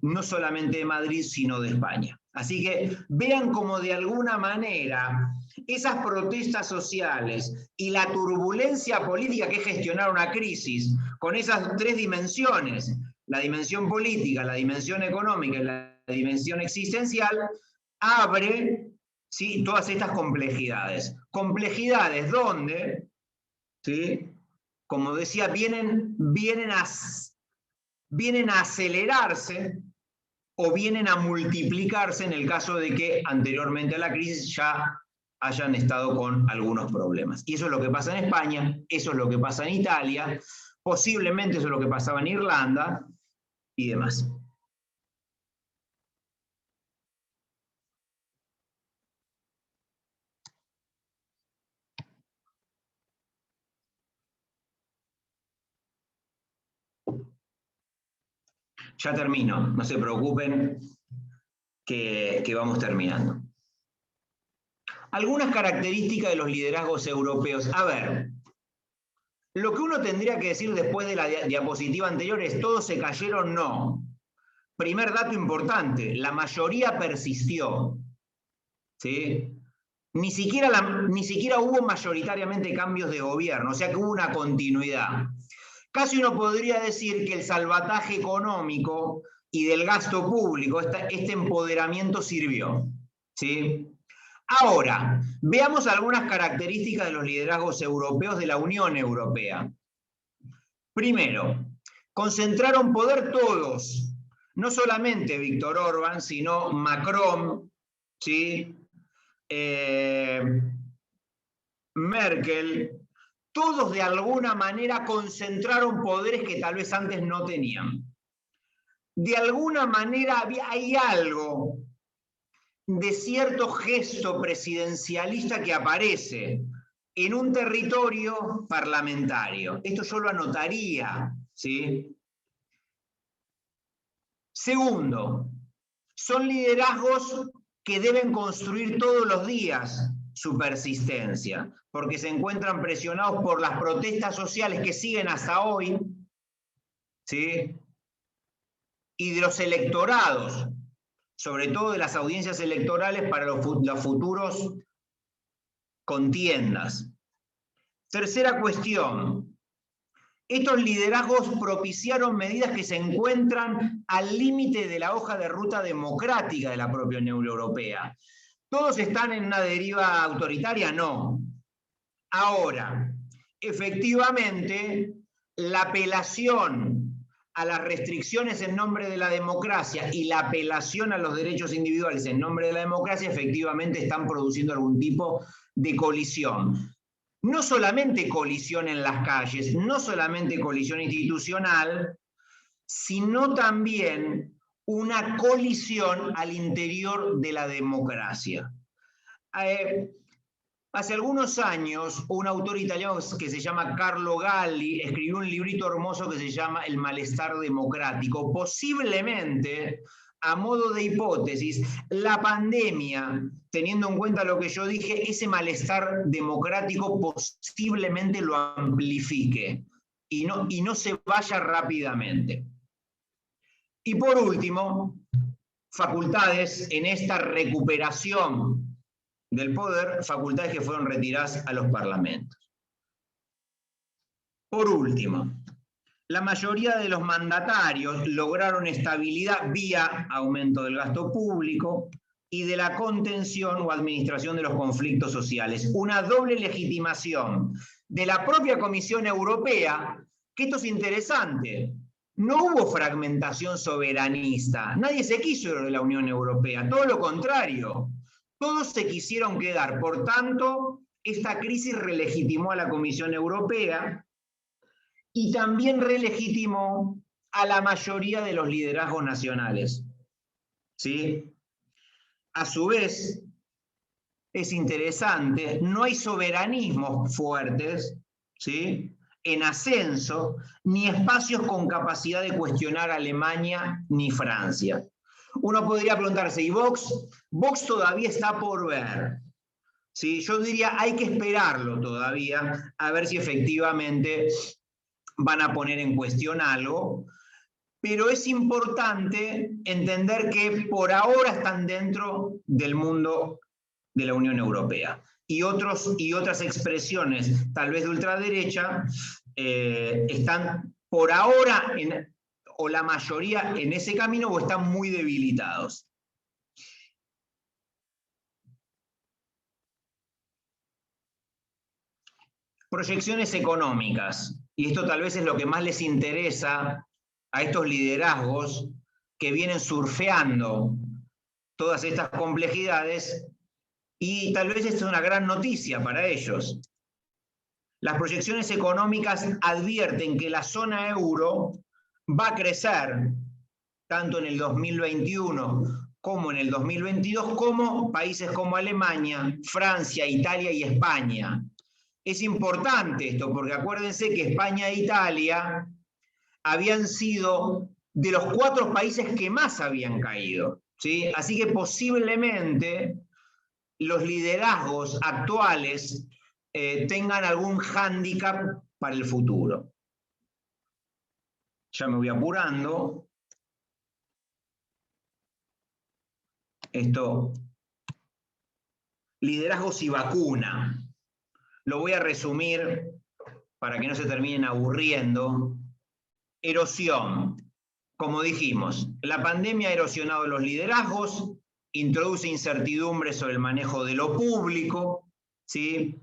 no solamente de Madrid, sino de España. Así que vean cómo de alguna manera esas protestas sociales y la turbulencia política que es gestionar una crisis, con esas tres dimensiones, la dimensión política, la dimensión económica y la dimensión existencial, abre, ¿sí?, todas estas complejidades. Complejidades donde, ¿sí?, como decía, vienen a acelerarse o vienen a multiplicarse en el caso de que anteriormente a la crisis ya hayan estado con algunos problemas. Y eso es lo que pasa en España, eso es lo que pasa en Italia, posiblemente eso es lo que pasaba en Irlanda y demás. Ya termino, no se preocupen que vamos terminando. Algunas características de los liderazgos europeos. A ver, lo que uno tendría que decir después de la diapositiva anterior es ¿todos se cayeron? No. Primer dato importante, la mayoría persistió, ¿sí? Ni siquiera hubo mayoritariamente cambios de gobierno, o sea que hubo una continuidad. Casi uno podría decir que el salvataje económico y del gasto público, este empoderamiento sirvió, ¿sí? Ahora, veamos algunas características de los liderazgos europeos de la Unión Europea. Primero, concentraron poder todos, no solamente Víctor Orbán, sino Macron, ¿sí?, Merkel, todos de alguna manera concentraron poderes que tal vez antes no tenían. De alguna manera hay algo de cierto gesto presidencialista que aparece en un territorio parlamentario. Esto yo lo anotaría, ¿sí? Segundo, son liderazgos que deben construir todos los días su persistencia, porque se encuentran presionados por las protestas sociales que siguen hasta hoy, ¿sí? Y de los electorados, sobre todo de las audiencias electorales para los futuros contiendas. Tercera cuestión. Estos liderazgos propiciaron medidas que se encuentran al límite de la hoja de ruta democrática de la propia Unión Europea. ¿Todos están en una deriva autoritaria? No. Ahora, efectivamente, la apelación a las restricciones en nombre de la democracia y la apelación a los derechos individuales en nombre de la democracia efectivamente están produciendo algún tipo de colisión. No solamente colisión en las calles, no solamente colisión institucional, sino también una colisión al interior de la democracia. Hace algunos años, un autor italiano que se llama Carlo Galli escribió un librito hermoso que se llama El malestar democrático. Posiblemente, a modo de hipótesis, la pandemia, teniendo en cuenta lo que yo dije, ese malestar democrático posiblemente lo amplifique y no se vaya rápidamente. Y por último, facultades en esta recuperación del poder, facultades que fueron retiradas a los parlamentos. Por último, la mayoría de los mandatarios lograron estabilidad vía aumento del gasto público y de la contención o administración de los conflictos sociales. Una doble legitimación de la propia Comisión Europea, que esto es interesante. No hubo fragmentación soberanista, nadie se quiso ir de la Unión Europea, todo lo contrario. Todos se quisieron quedar, por tanto, esta crisis relegitimó a la Comisión Europea y también relegitimó a la mayoría de los liderazgos nacionales. ¿Sí? A su vez, es interesante, no hay soberanismos fuertes, ¿sí?, en ascenso, ni espacios con capacidad de cuestionar a Alemania ni Francia. Uno podría preguntarse, ¿y Vox? Vox todavía está por ver. ¿Sí? Yo diría, hay que esperarlo todavía, a ver si efectivamente van a poner en cuestión algo, pero es importante entender que por ahora están dentro del mundo de la Unión Europea. Y otras expresiones, tal vez de ultraderecha, están por ahora o la mayoría en ese camino o están muy debilitados. Proyecciones económicas, y esto tal vez es lo que más les interesa a estos liderazgos que vienen surfeando todas estas complejidades, y tal vez esto es una gran noticia para ellos. Las proyecciones económicas advierten que la zona euro va a crecer tanto en el 2021 como en el 2022, como países como Alemania, Francia, Italia y España. Es importante esto, porque acuérdense que España e Italia habían sido de los 4 países que más habían caído, ¿sí? Así que posiblemente los liderazgos actuales tengan algún hándicap para el futuro. Ya me voy apurando. Esto, liderazgos y vacuna. Lo voy a resumir para que no se terminen aburriendo. Erosión. Como dijimos, la pandemia ha erosionado los liderazgos, introduce incertidumbre sobre el manejo de lo público, ¿sí?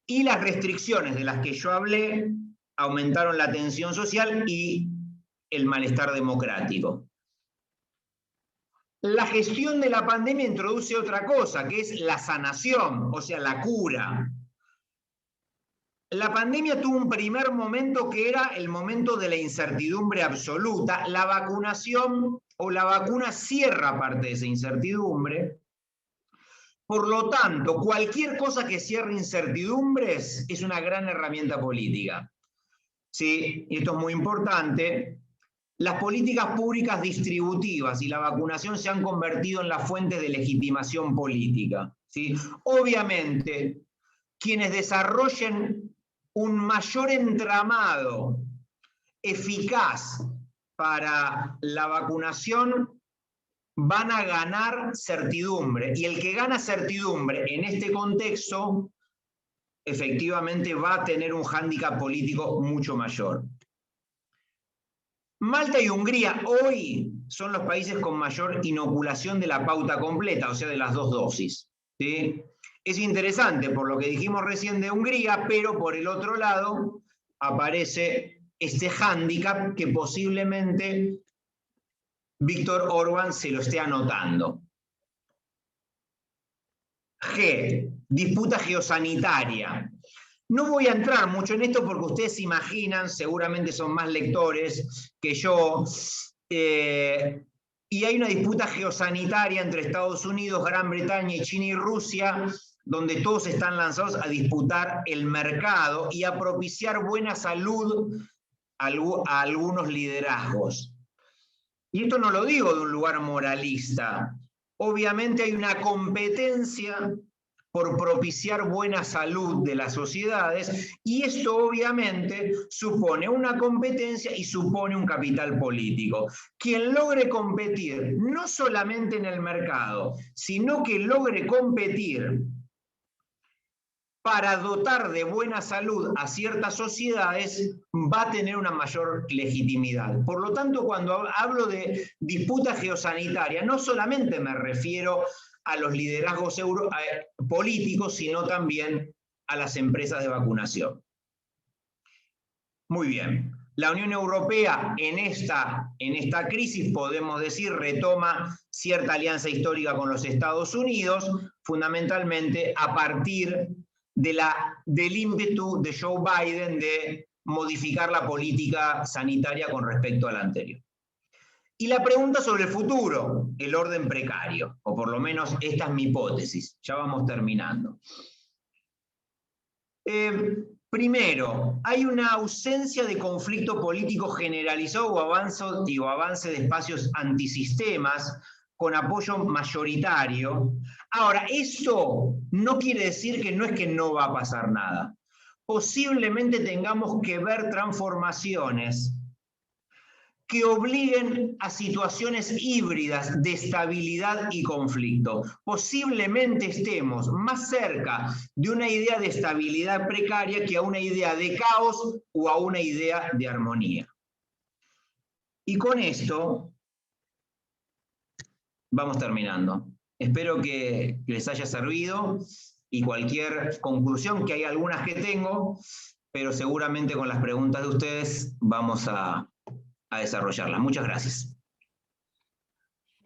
Y las restricciones de las que yo hablé aumentaron la tensión social y el malestar democrático. La gestión de la pandemia introduce otra cosa, que es la sanación, o sea, la cura. La pandemia tuvo un primer momento que era el momento de la incertidumbre absoluta. La vacunación o la vacuna cierra parte de esa incertidumbre. Por lo tanto, cualquier cosa que cierre incertidumbres es una gran herramienta política. Sí, y esto es muy importante. Las políticas públicas distributivas y la vacunación se han convertido en la fuente de legitimación política. ¿Sí? Obviamente, quienes desarrollen un mayor entramado eficaz para la vacunación van a ganar certidumbre. Y el que gana certidumbre en este contexto, efectivamente va a tener un hándicap político mucho mayor. Malta y Hungría hoy son los países con mayor inoculación de la pauta completa, o sea, de las 2 dosis. ¿Sí? Es interesante por lo que dijimos recién de Hungría, pero por el otro lado aparece este hándicap que posiblemente Víctor Orbán se lo esté anotando. G, disputa geosanitaria. No voy a entrar mucho en esto porque ustedes imaginan, seguramente son más lectores que yo, y hay una disputa geosanitaria entre Estados Unidos, Gran Bretaña y China y Rusia, donde todos están lanzados a disputar el mercado y a propiciar buena salud a algunos liderazgos. Y esto no lo digo de un lugar moralista. Obviamente hay una competencia por propiciar buena salud de las sociedades, y esto obviamente supone una competencia y supone un capital político. Quien logre competir, no solamente en el mercado, sino que logre competir para dotar de buena salud a ciertas sociedades, va a tener una mayor legitimidad. Por lo tanto, cuando hablo de disputa geosanitaria, no solamente me refiero a los liderazgos políticos, sino también a las empresas de vacunación. Muy bien. La Unión Europea en esta crisis, podemos decir, retoma cierta alianza histórica con los Estados Unidos, fundamentalmente a partir del ímpetu de Joe Biden de modificar la política sanitaria con respecto a la anterior. Y la pregunta sobre el futuro, el orden precario, o por lo menos esta es mi hipótesis, ya vamos terminando. Primero, hay una ausencia de conflicto político generalizado o avance de espacios antisistemas con apoyo mayoritario. Ahora, eso no quiere decir que no es que no va a pasar nada. Posiblemente tengamos que ver transformaciones que obliguen a situaciones híbridas de estabilidad y conflicto. Posiblemente estemos más cerca de una idea de estabilidad precaria que a una idea de caos o a una idea de armonía. Y con esto vamos terminando. Espero que les haya servido y cualquier conclusión, que hay algunas que tengo, pero seguramente con las preguntas de ustedes vamos a desarrollarla. Muchas gracias.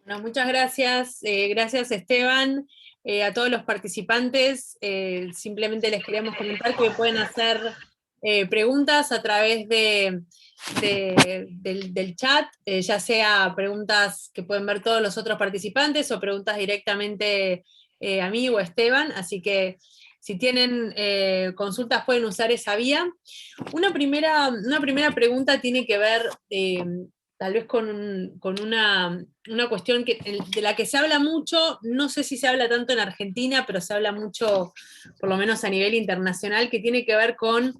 Bueno, muchas gracias. Gracias, Esteban. A todos los participantes, simplemente les queríamos comentar que pueden hacer preguntas a través del chat, ya sea preguntas que pueden ver todos los otros participantes o preguntas directamente a mí o a Esteban, así que si tienen consultas pueden usar esa vía. Una primera pregunta tiene que ver tal vez con una cuestión de la que se habla mucho, no sé si se habla tanto en Argentina, pero se habla mucho, por lo menos a nivel internacional, que tiene que ver con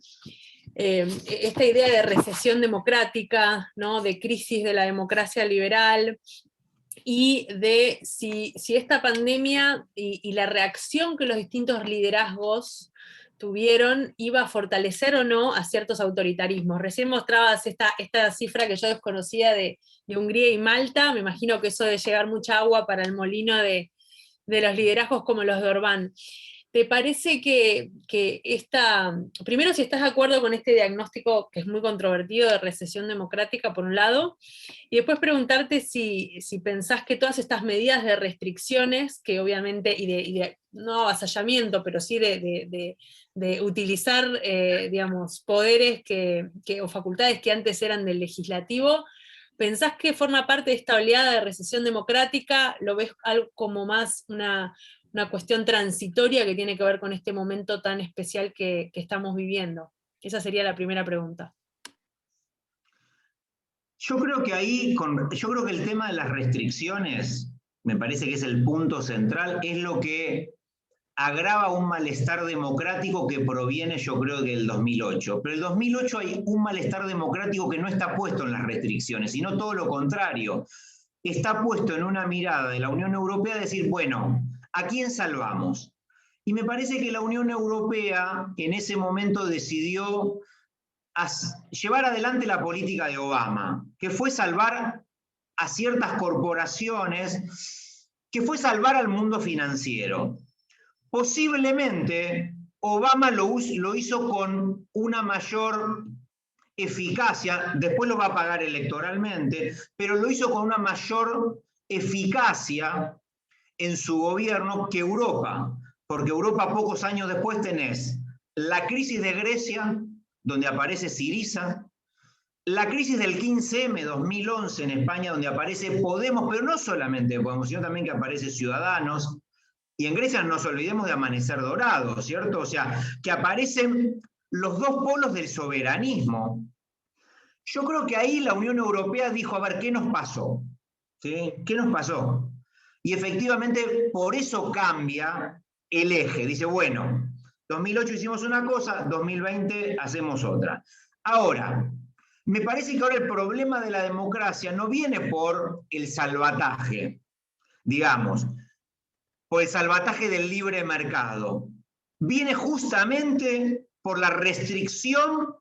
esta idea de recesión democrática, ¿no? De crisis de la democracia liberal, y de si esta pandemia y la reacción que los distintos liderazgos tuvieron iba a fortalecer o no a ciertos autoritarismos. Recién mostrabas esta cifra que yo desconocía de Hungría y Malta, me imagino que eso debe llevar mucha agua para el molino de los liderazgos como los de Orbán. ¿Te parece que primero si estás de acuerdo con este diagnóstico que es muy controvertido de recesión democrática por un lado, y después preguntarte si pensás que todas estas medidas de restricciones, que obviamente, y no avasallamiento, pero sí de utilizar, digamos, poderes o facultades que antes eran del legislativo. ¿Pensás que forma parte de esta oleada de recesión democrática? ¿Lo ves algo como más una cuestión transitoria que tiene que ver con este momento tan especial que estamos viviendo? Esa sería la primera pregunta. Yo creo que el tema de las restricciones, me parece que es el punto central, es lo que agrava un malestar democrático que proviene, yo creo, del 2008. Pero en el 2008 hay un malestar democrático que no está puesto en las restricciones, sino todo lo contrario. Está puesto en una mirada de la Unión Europea de decir, bueno, ¿a quién salvamos? Y me parece que la Unión Europea en ese momento decidió llevar adelante la política de Obama, que fue salvar a ciertas corporaciones, que fue salvar al mundo financiero. Posiblemente Obama lo hizo con una mayor eficacia, después lo va a pagar electoralmente, pero lo hizo con una mayor eficacia en su gobierno que Europa, porque Europa pocos años después tenés la crisis de Grecia, donde aparece Syriza, la crisis del 15M 2011 en España, donde aparece Podemos, pero no solamente Podemos, sino también que aparece Ciudadanos, y en Grecia no nos olvidemos de Amanecer Dorado, ¿cierto? O sea, que aparecen los dos polos del soberanismo. Yo creo que ahí la Unión Europea dijo, a ver, ¿qué nos pasó? ¿Sí? ¿Qué nos pasó? Y efectivamente por eso cambia el eje. Dice, bueno, 2008 hicimos una cosa, 2020 hacemos otra. Ahora, me parece que ahora el problema de la democracia no viene por el salvataje, digamos, por el salvataje del libre mercado. Viene justamente por la restricción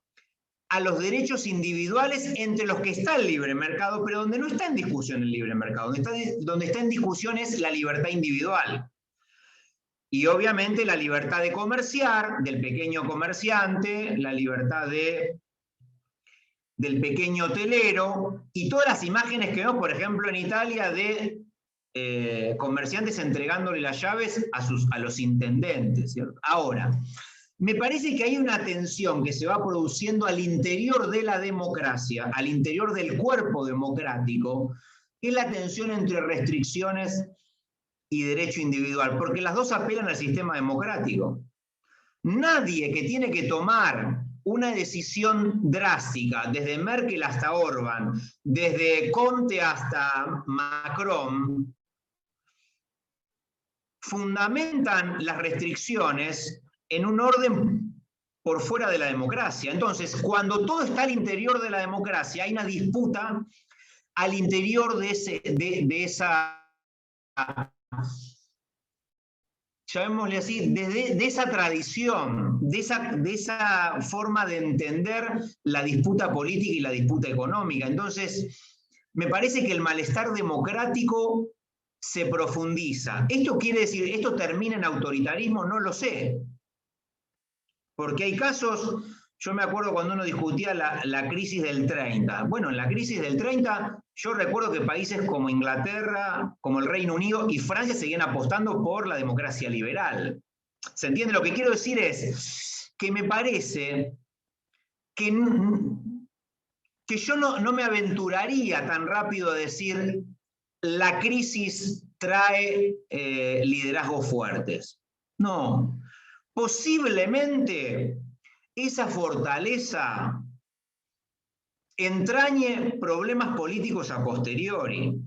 a los derechos individuales entre los que está el libre mercado, pero donde no está en discusión el libre mercado, donde está en discusión es la libertad individual. Y obviamente la libertad de comerciar, del pequeño comerciante, la libertad del pequeño hotelero, y todas las imágenes que vemos, por ejemplo, en Italia, de comerciantes entregándole las llaves a los intendentes, ¿cierto? Ahora, me parece que hay una tensión que se va produciendo al interior de la democracia, al interior del cuerpo democrático, que es la tensión entre restricciones y derecho individual, porque las dos apelan al sistema democrático. Nadie que tiene que tomar una decisión drástica, desde Merkel hasta Orbán, desde Conte hasta Macron, fundamentan las restricciones en un orden por fuera de la democracia. Entonces, cuando todo está al interior de la democracia, hay una disputa al interior de esa, llamémosle así, de esa tradición, de esa forma de entender la disputa política y la disputa económica. Entonces, me parece que el malestar democrático se profundiza. ¿Esto quiere decir, esto termina en autoritarismo? No lo sé. Porque hay casos, yo me acuerdo cuando uno discutía la crisis del 30. Bueno, en la crisis del 30, yo recuerdo que países como Inglaterra, como el Reino Unido y Francia seguían apostando por la democracia liberal. ¿Se entiende? Lo que quiero decir es que me parece que yo no me aventuraría tan rápido a decir la crisis trae liderazgos fuertes. No. Posiblemente esa fortaleza entrañe problemas políticos a posteriori.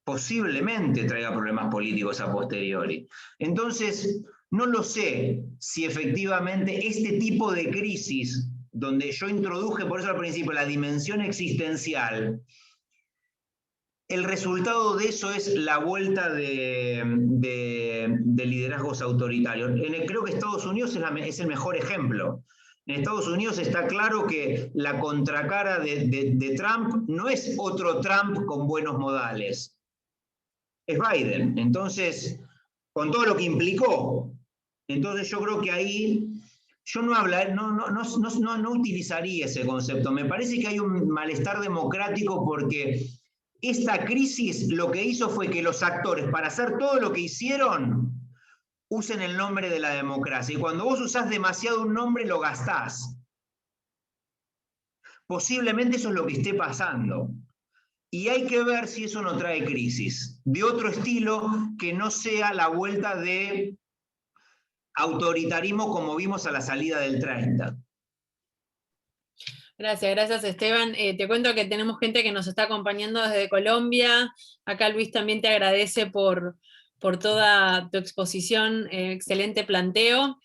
Posiblemente traiga problemas políticos a posteriori. Entonces, no lo sé si efectivamente este tipo de crisis, donde yo introduje, por eso al principio, la dimensión existencial, el resultado de eso es la vuelta de liderazgos autoritarios. Creo que Estados Unidos es el mejor ejemplo. En Estados Unidos está claro que la contracara de Trump no es otro Trump con buenos modales. Es Biden. Entonces, con todo lo que implicó. Entonces yo creo que ahí yo no utilizaría ese concepto. Me parece que hay un malestar democrático porque esta crisis lo que hizo fue que los actores, para hacer todo lo que hicieron, usen el nombre de la democracia. Y cuando vos usás demasiado un nombre, lo gastás. Posiblemente eso es lo que esté pasando. Y hay que ver si eso no trae crisis, de otro estilo que no sea la vuelta de autoritarismo como vimos a la salida del 30. Gracias Esteban. Te cuento que tenemos gente que nos está acompañando desde Colombia. Acá Luis también te agradece por toda tu exposición, excelente planteo.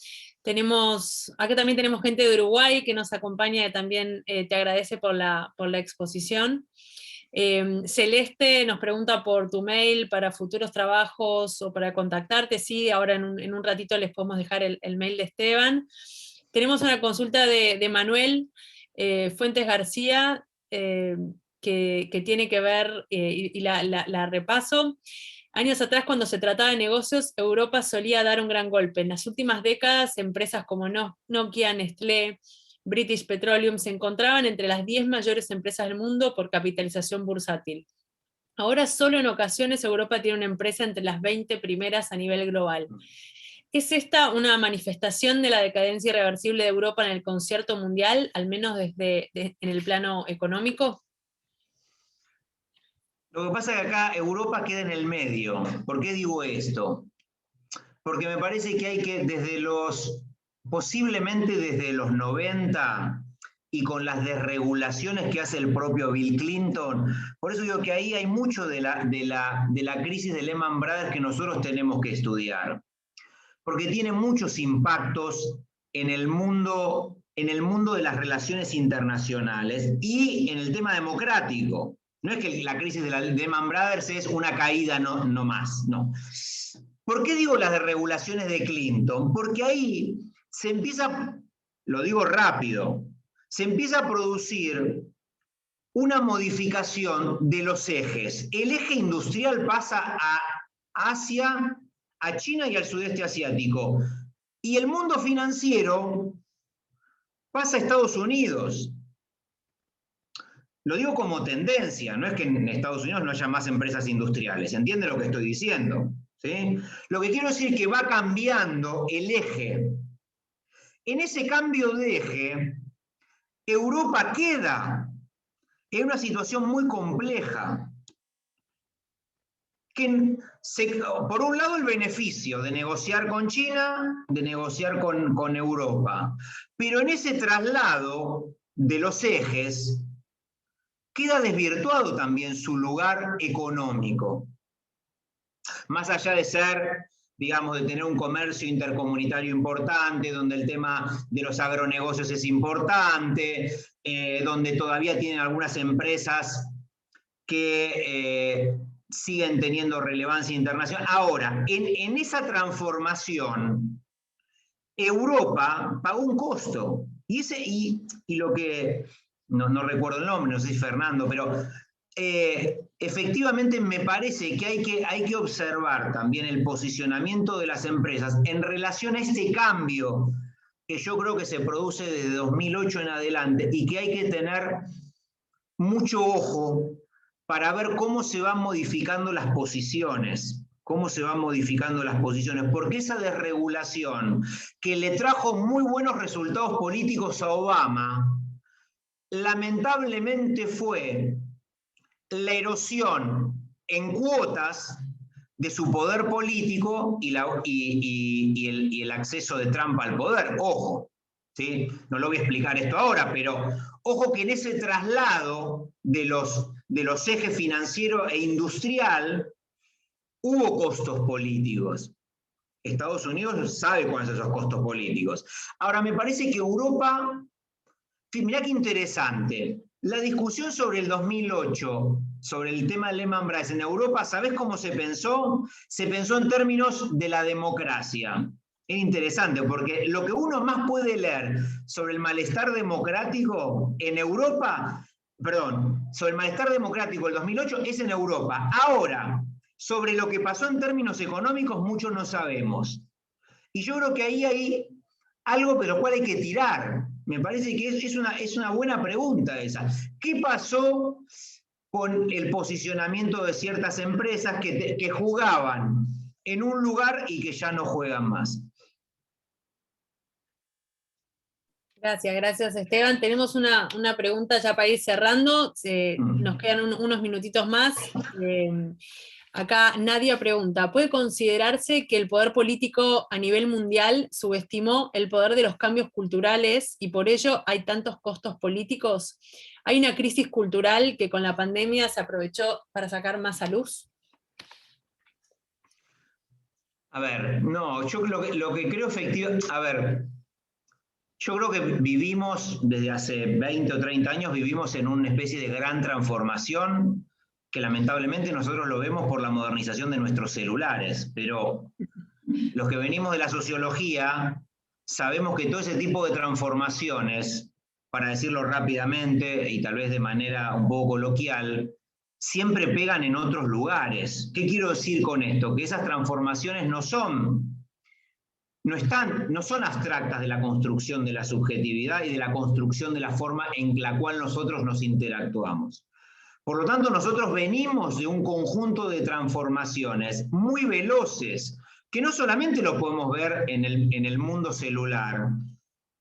Acá también tenemos gente de Uruguay que nos acompaña y también te agradece por la exposición. Celeste nos pregunta por tu mail para futuros trabajos o para contactarte. Sí, ahora en un ratito les podemos dejar el mail de Esteban. Tenemos una consulta de Manuel Fuentes García, que tiene que ver, y la repaso. Años atrás, cuando se trataba de negocios, Europa solía dar un gran golpe. En las últimas décadas, empresas como Nokia, Nestlé, British Petroleum se encontraban entre las 10 mayores empresas del mundo por capitalización bursátil. Ahora solo en ocasiones Europa tiene una empresa entre las 20 primeras a nivel global. ¿Es esta una manifestación de la decadencia irreversible de Europa en el concierto mundial, al menos en el plano económico? Lo que pasa es que acá Europa queda en el medio. ¿Por qué digo esto? Porque me parece que hay que, posiblemente desde los 90, y con las desregulaciones que hace el propio Bill Clinton, por eso digo que ahí hay mucho de la crisis de Lehman Brothers que nosotros tenemos que estudiar. Porque tiene muchos impactos en el mundo de las relaciones internacionales y en el tema democrático. No es que la crisis de la Lehman Brothers es una caída no más, no. ¿Por qué digo las desregulaciones de Clinton? Porque ahí se empieza, lo digo rápido, se empieza a producir una modificación de los ejes. El eje industrial pasa a Asia, a China y al sudeste asiático. Y el mundo financiero pasa a Estados Unidos. Lo digo como tendencia, no es que en Estados Unidos no haya más empresas industriales, ¿entiende lo que estoy diciendo? ¿Sí? Lo que quiero decir es que va cambiando el eje. En ese cambio de eje, Europa queda en una situación muy compleja. Por un lado, el beneficio de negociar con China, de negociar con Europa, pero en ese traslado de los ejes queda desvirtuado también su lugar económico. Más allá de ser, digamos, de tener un comercio intercomunitario importante, donde el tema de los agronegocios es importante, donde todavía tienen algunas empresas que siguen teniendo relevancia internacional. Ahora, en esa transformación, Europa pagó un costo. Y lo que, no recuerdo el nombre, no sé si Fernando, pero efectivamente me parece que hay que observar también el posicionamiento de las empresas en relación a este cambio que yo creo que se produce desde 2008 en adelante y que hay que tener mucho ojo para ver cómo se van modificando las posiciones. Porque esa desregulación que le trajo muy buenos resultados políticos a Obama, lamentablemente fue la erosión en cuotas de su poder político y el acceso de Trump al poder. Ojo, ¿sí? No lo voy a explicar esto ahora, pero ojo que en ese traslado de los ejes financiero e industrial hubo costos políticos. Estados Unidos sabe cuáles son esos costos políticos. Ahora, me parece que Europa, mirá qué interesante, la discusión sobre el 2008, sobre el tema de Lehman Brothers en Europa, ¿sabés cómo se pensó? Se pensó en términos de la democracia. Es interesante porque lo que uno más puede leer sobre el malestar democrático en Europa, sobre el malestar democrático del 2008 es en Europa. Ahora, sobre lo que pasó en términos económicos, mucho no sabemos. Y yo creo que ahí hay algo de lo cual hay que tirar. Me parece que es una buena pregunta esa. ¿Qué pasó con el posicionamiento de ciertas empresas que jugaban en un lugar y que ya no juegan más. Gracias Esteban. Tenemos una pregunta ya para ir cerrando, nos quedan unos minutitos más. Acá Nadia pregunta, ¿puede considerarse que el poder político a nivel mundial subestimó el poder de los cambios culturales y por ello hay tantos costos políticos? ¿Hay una crisis cultural que con la pandemia se aprovechó para sacar más a luz? A ver, no, yo lo que creo efectivamente, a ver, yo creo que vivimos desde hace 20 o 30 años, vivimos en una especie de gran transformación que lamentablemente nosotros lo vemos por la modernización de nuestros celulares, pero los que venimos de la sociología sabemos que todo ese tipo de transformaciones, para decirlo rápidamente y tal vez de manera un poco coloquial, siempre pegan en otros lugares. ¿Qué quiero decir con esto? Que esas transformaciones no son abstractas de la construcción de la subjetividad y de la construcción de la forma en la cual nosotros nos interactuamos. Por lo tanto, nosotros venimos de un conjunto de transformaciones muy veloces, que no solamente lo podemos ver en el mundo celular,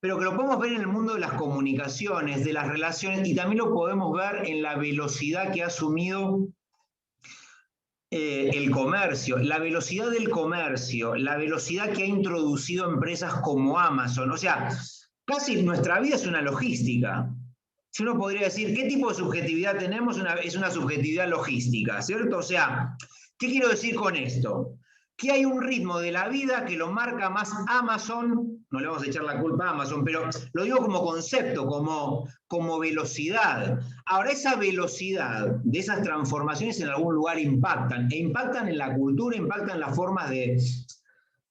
pero que lo podemos ver en el mundo de las comunicaciones, de las relaciones, y también lo podemos ver en la velocidad que ha asumido el comercio, la velocidad del comercio, la velocidad que ha introducido empresas como Amazon. O sea, casi nuestra vida es una logística. Si uno podría decir, ¿qué tipo de subjetividad tenemos? Es una subjetividad logística, ¿cierto? O sea, ¿qué quiero decir con esto? Que hay un ritmo de la vida que lo marca más Amazon, no le vamos a echar la culpa a Amazon, pero lo digo como concepto, como velocidad. Ahora, esa velocidad de esas transformaciones en algún lugar impactan, e impactan en la cultura, impactan en las formas de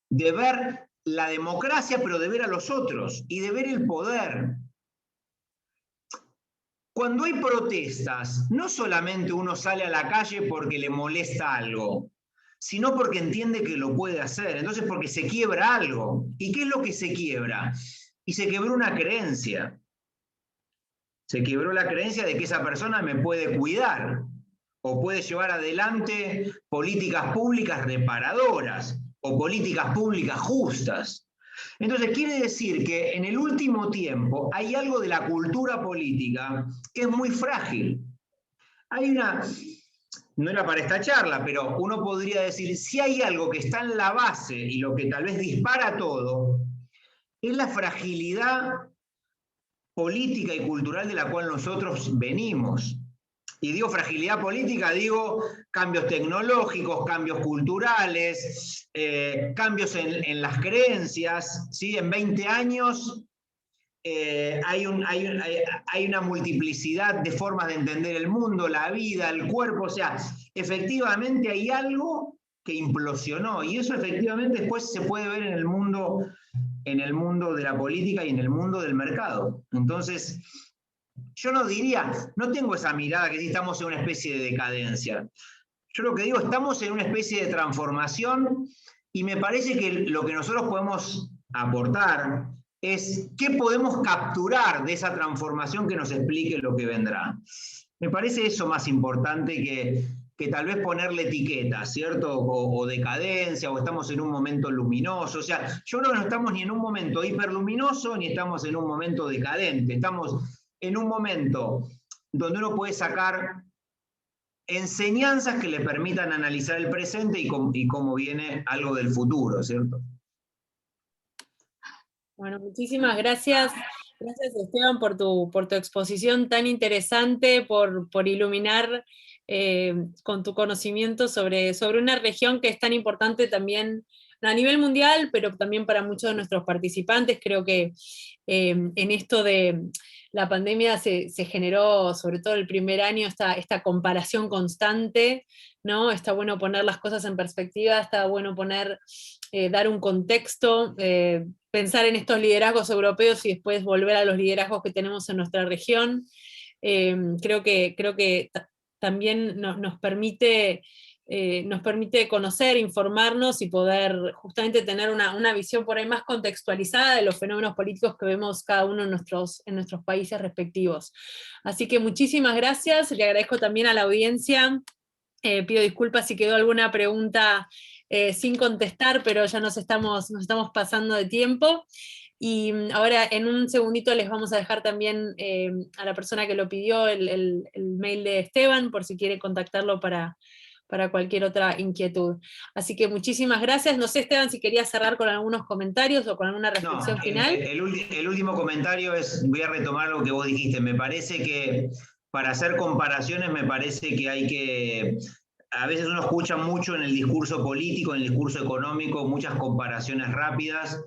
ver la democracia, pero de ver a los otros y de ver el poder. Cuando hay protestas, no solamente uno sale a la calle porque le molesta algo, sino porque entiende que lo puede hacer. Entonces, porque se quiebra algo. ¿Y qué es lo que se quiebra? Y se quebró una creencia. Se quebró la creencia de que esa persona me puede cuidar o puede llevar adelante políticas públicas reparadoras o políticas públicas justas. Entonces, quiere decir que en el último tiempo hay algo de la cultura política que es muy frágil. Hay una... No era para esta charla, pero uno podría decir, si hay algo que está en la base y lo que tal vez dispara todo, es la fragilidad política y cultural de la cual nosotros venimos. Y digo fragilidad política, digo cambios tecnológicos, cambios culturales, cambios en las creencias, ¿sí? En 20 años hay una multiplicidad de formas de entender el mundo, la vida, el cuerpo, o sea, efectivamente hay algo que implosionó, y eso efectivamente después se puede ver en el mundo de la política y en el mundo del mercado. Entonces, yo no diría, no tengo esa mirada que sí estamos en una especie de decadencia. Yo lo que digo, estamos en una especie de transformación y me parece que lo que nosotros podemos aportar es qué podemos capturar de esa transformación que nos explique lo que vendrá. Me parece eso más importante que tal vez ponerle etiquetas, ¿cierto? O decadencia, o estamos en un momento luminoso. O sea, yo creo que no estamos ni en un momento hiperluminoso, ni estamos en un momento decadente. Estamos en un momento donde uno puede sacar enseñanzas que le permitan analizar el presente y cómo viene algo del futuro, ¿cierto? Bueno, muchísimas gracias. Gracias, Esteban, por tu exposición tan interesante, por iluminar con tu conocimiento sobre una región que es tan importante también a nivel mundial, pero también para muchos de nuestros participantes. Creo que en esto de la pandemia se generó, sobre todo el primer año, esta comparación constante, ¿no? Está bueno poner las cosas en perspectiva, está bueno dar un contexto, pensar en estos liderazgos europeos y después volver a los liderazgos que tenemos en nuestra región. Creo que también nos permite conocer, informarnos y poder justamente tener una visión por ahí más contextualizada de los fenómenos políticos que vemos cada uno en nuestros países respectivos. Así que muchísimas gracias, le agradezco también a la audiencia, pido disculpas si quedó alguna pregunta sin contestar, pero ya nos estamos pasando de tiempo. Y ahora en un segundito les vamos a dejar también a la persona que lo pidió el mail de Esteban, por si quiere contactarlo para cualquier otra inquietud. Así que muchísimas gracias. No sé, Esteban, si querías cerrar con algunos comentarios o con alguna reflexión final. El último comentario es, voy a retomar lo que vos dijiste, me parece que para hacer comparaciones me parece que hay que, a veces uno escucha mucho en el discurso político, en el discurso económico, muchas comparaciones rápidas,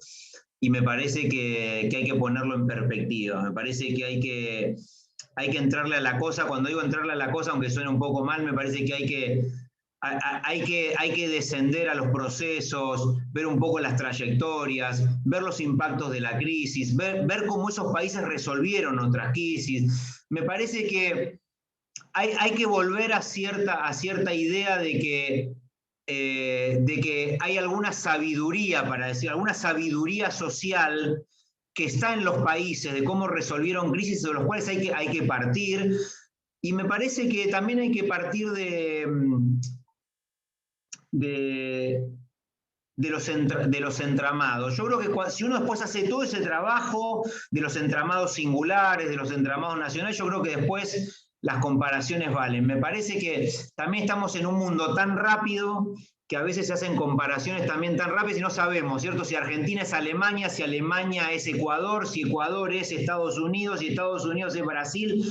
y me parece que hay que ponerlo en perspectiva, me parece que hay que entrarle a la cosa. Cuando digo entrarle a la cosa, aunque suene un poco mal, me parece que hay que descender a los procesos, ver un poco las trayectorias, ver los impactos de la crisis, ver cómo esos países resolvieron otras crisis. Me parece que hay que volver a cierta idea de que hay alguna sabiduría, para decir, alguna sabiduría social que está en los países, de cómo resolvieron crisis de los cuales hay que partir. Y me parece que también hay que partir de los entramados. Yo creo que si uno después hace todo ese trabajo de los entramados singulares, de los entramados nacionales, yo creo que después las comparaciones valen. Me parece que también estamos en un mundo tan rápido que a veces se hacen comparaciones también tan rápidas y no sabemos, ¿cierto? Si Argentina es Alemania, si Alemania es Ecuador, si Ecuador es Estados Unidos, si Estados Unidos es Brasil.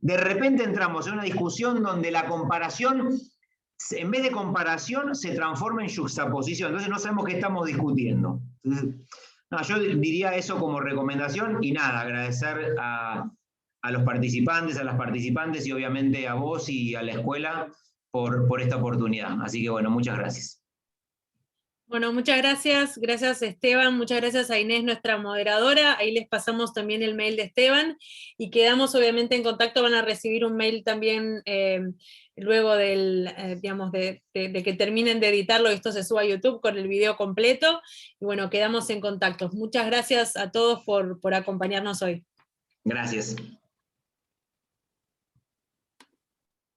De repente entramos en una discusión donde la comparación, en vez de comparación, se transforma en juxtaposición. Entonces no sabemos qué estamos discutiendo. Entonces, no, yo diría eso como recomendación y nada, agradecer a los participantes, a las participantes y obviamente a vos y a la escuela por esta oportunidad. Así que bueno, muchas gracias. Bueno, muchas gracias. Gracias, Esteban. Muchas gracias a Inés, nuestra moderadora. Ahí les pasamos también el mail de Esteban y quedamos obviamente en contacto. Van a recibir un mail también luego digamos, de que terminen de editarlo y esto se suba a YouTube con el video completo. Y bueno, quedamos en contacto. Muchas gracias a todos por acompañarnos hoy. Gracias.